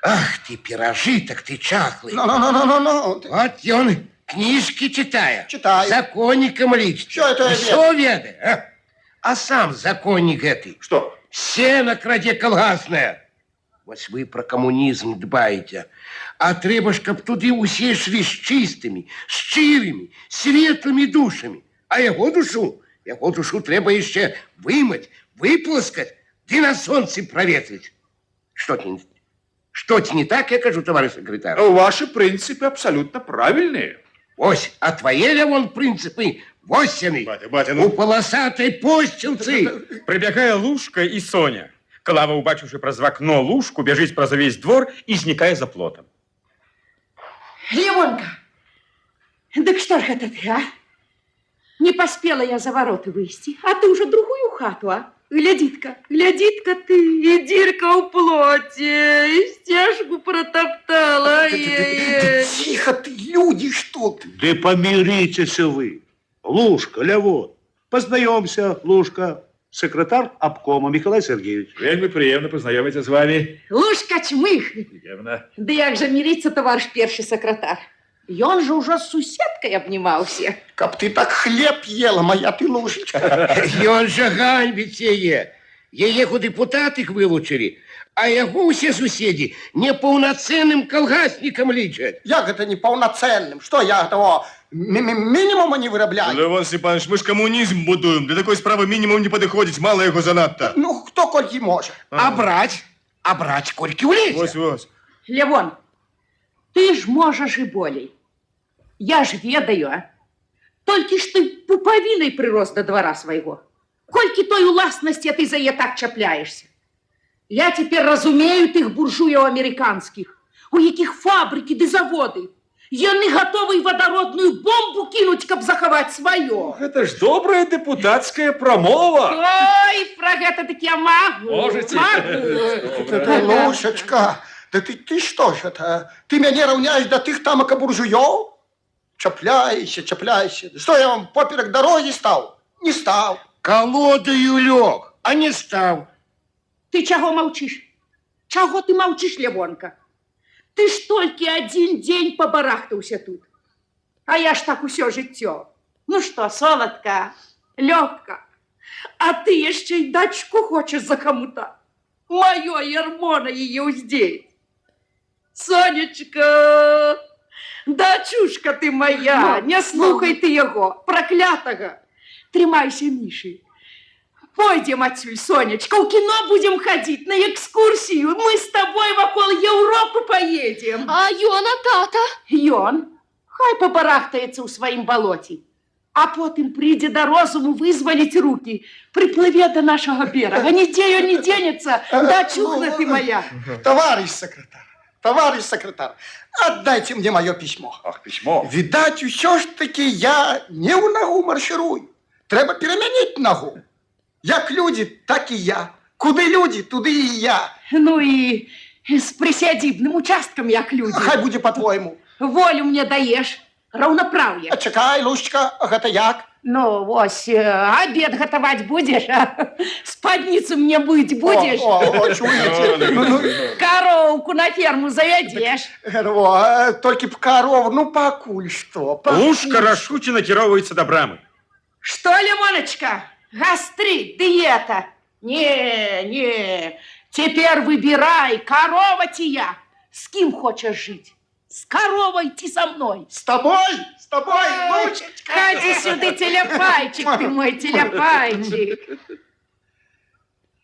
Ах, ты пирожиток, ты чахлый. Ну. Вот он книжки читает. Читаю. Законником личит. Что это я Все ведает, а сам законник этой. Что? Сено краде колгасное. Вось вы про коммунизм дбаете. А трэба ж, каб туды усе шли с чистыми, шчырыми, светлыми душами. А его душу трэба еще вымыть, выплескать, ды на солнце проветрить. Что-то не так, я кажу, товарищ секретарь. Ваши принципы абсолютно правильные. Ось, а твои ли вон принципы? Вось яны. Батя, У полосатой постілцы. Прибегая Лушка и Соня. Клава, убачивши праз окно Лушку, бежит праз весь двор и зникая за плотом. Левонка, дык что ж это ты, а? Не поспела я за вороты выйти, а ты уже другую хату, а? Глядит-ка ты, и дырка у плоти, и стяжку протоптала. Тихо ты, люди ж тут. Да помиритесь вы. Лушка, Лявон. Познаемся, Лушка. Секретарь обкома Миколай Сергеевич. Вельми приємно познайомитися з вами. Лушка чмых. Приємно. Да як же мириться, товарищ перший секретарь? И он же уже с суседкой обнимался. Каб ты так хлеб ела, моя ты ложечка. И он же ганьбит яе. Яе у депутатых вылучили, а яго усе суседи неполноценным колгасником лічат. Як это неполноценным? Что я того минимума не вырабляю? Левон Степанович, мы ж коммунизм будуем. Для такой справы минимум не подходит, мало его занадто. Ну, кто кольки может? А брать кольки улезет. Ось. Левон, ты ж можешь и болей. Я ж ведаю, а? Толькі ж ты пуповиной прирос до двора своего. Кольки той уластности ты за е так чапляешься. Я теперь разумею тых буржуев американских, у яких фабрики да заводы. Яны готовы водородную бомбу кинуть, каб заховать свое. Это ж добрая депутатская промова. Ой, про гэта так я могу. Можете. Могу. Лушечка, да ты что ж это? Ты меня равняешь до тых тамака буржуев? Чапляйся. Что я вам поперек дороги стал? Не стал. Колодою лег, а не стал. Ты чего молчишь? Чего ты молчишь, Левонка? Ты ж только один день побарахтался тут. А я ж так усё жыццё. Ну что, солодка, лёгка, а ты еще и дочку хочешь за кому-то? Моё ярмо на ее уздеть. Сонечка, дочушка ты моя, не слухай ты его, проклятого. Трымайся, Миши. Пойдем отсюль, Сонечка, у кино будем ходить, на экскурсию. Мы с тобой вокол Европы поедем. А Йона, тата? Йон, хай побарахтается у своим болоте. А потом придя до розуму вызволить руки, приплыве до нашего берега. Нигде ее не денется, дочуха ты моя. Товарищ секретарь, товарищ секретарь, отдайте мне мое письмо. Ах, письмо. Видать, все ж таки я не в ногу марширую. Треба перемінити ногу. Як люди, так і я. Куди люди, туди і я. Ну и с присядибным участком, як люди. Хай буде по-твоєму. Волю мне даешь, равноправие. А чекай, Лушечка, гэта як? Ну, вось, обед готовать будешь, а спадницу мне быть будешь, О, чуєте? Ну, коровку на ферму заведешь. Тільки б коров, ну покуль что. Лушка рашуче накіроўваецца да брамы. Что, Лимоночка, гастрит, диета? Не, теперь выбирай, корова тия. С кем хочешь жить? С коровой ти со мной. С тобой, Лушечка. Ходи сюда, телепайчик ты мой, телепайчик.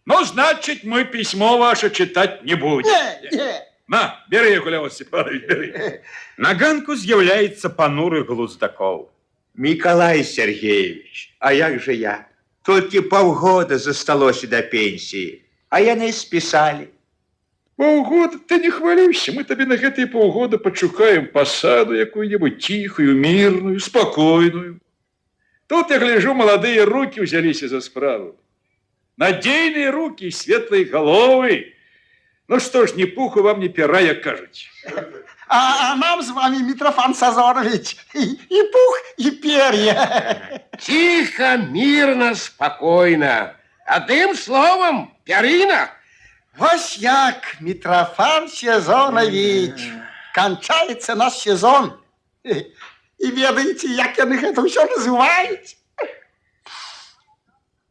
Ну, значит, мы письмо ваше читать не будем. Не. На, бери, Гуляй Степанович, бери. На ганку з'яўляецца пануры Глуздакоў. Миколай Сергеевич, а як же я? Только полгода засталось до пенсии, а яны списали. Полгода? Ты не хвалюйся, мы тебе на гэтые полгода почукаем посаду какую-нибудь тихую, мирную, спокойную. Тут, я гляжу, молодые руки взялись за справу. Надейные руки и светлые головы. Ну что ж, ни пуху вам, ни пера, як кажуть. А нам с вами, Митрофан Сазонович, и пух, и перья. Тихо, мирно, спокойно. Одним словом, Перина. Вось як, Митрофан Сезонович, кончается наш сезон. И ведаете, як яны гэта ўсё называюць?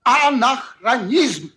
Анахронизм.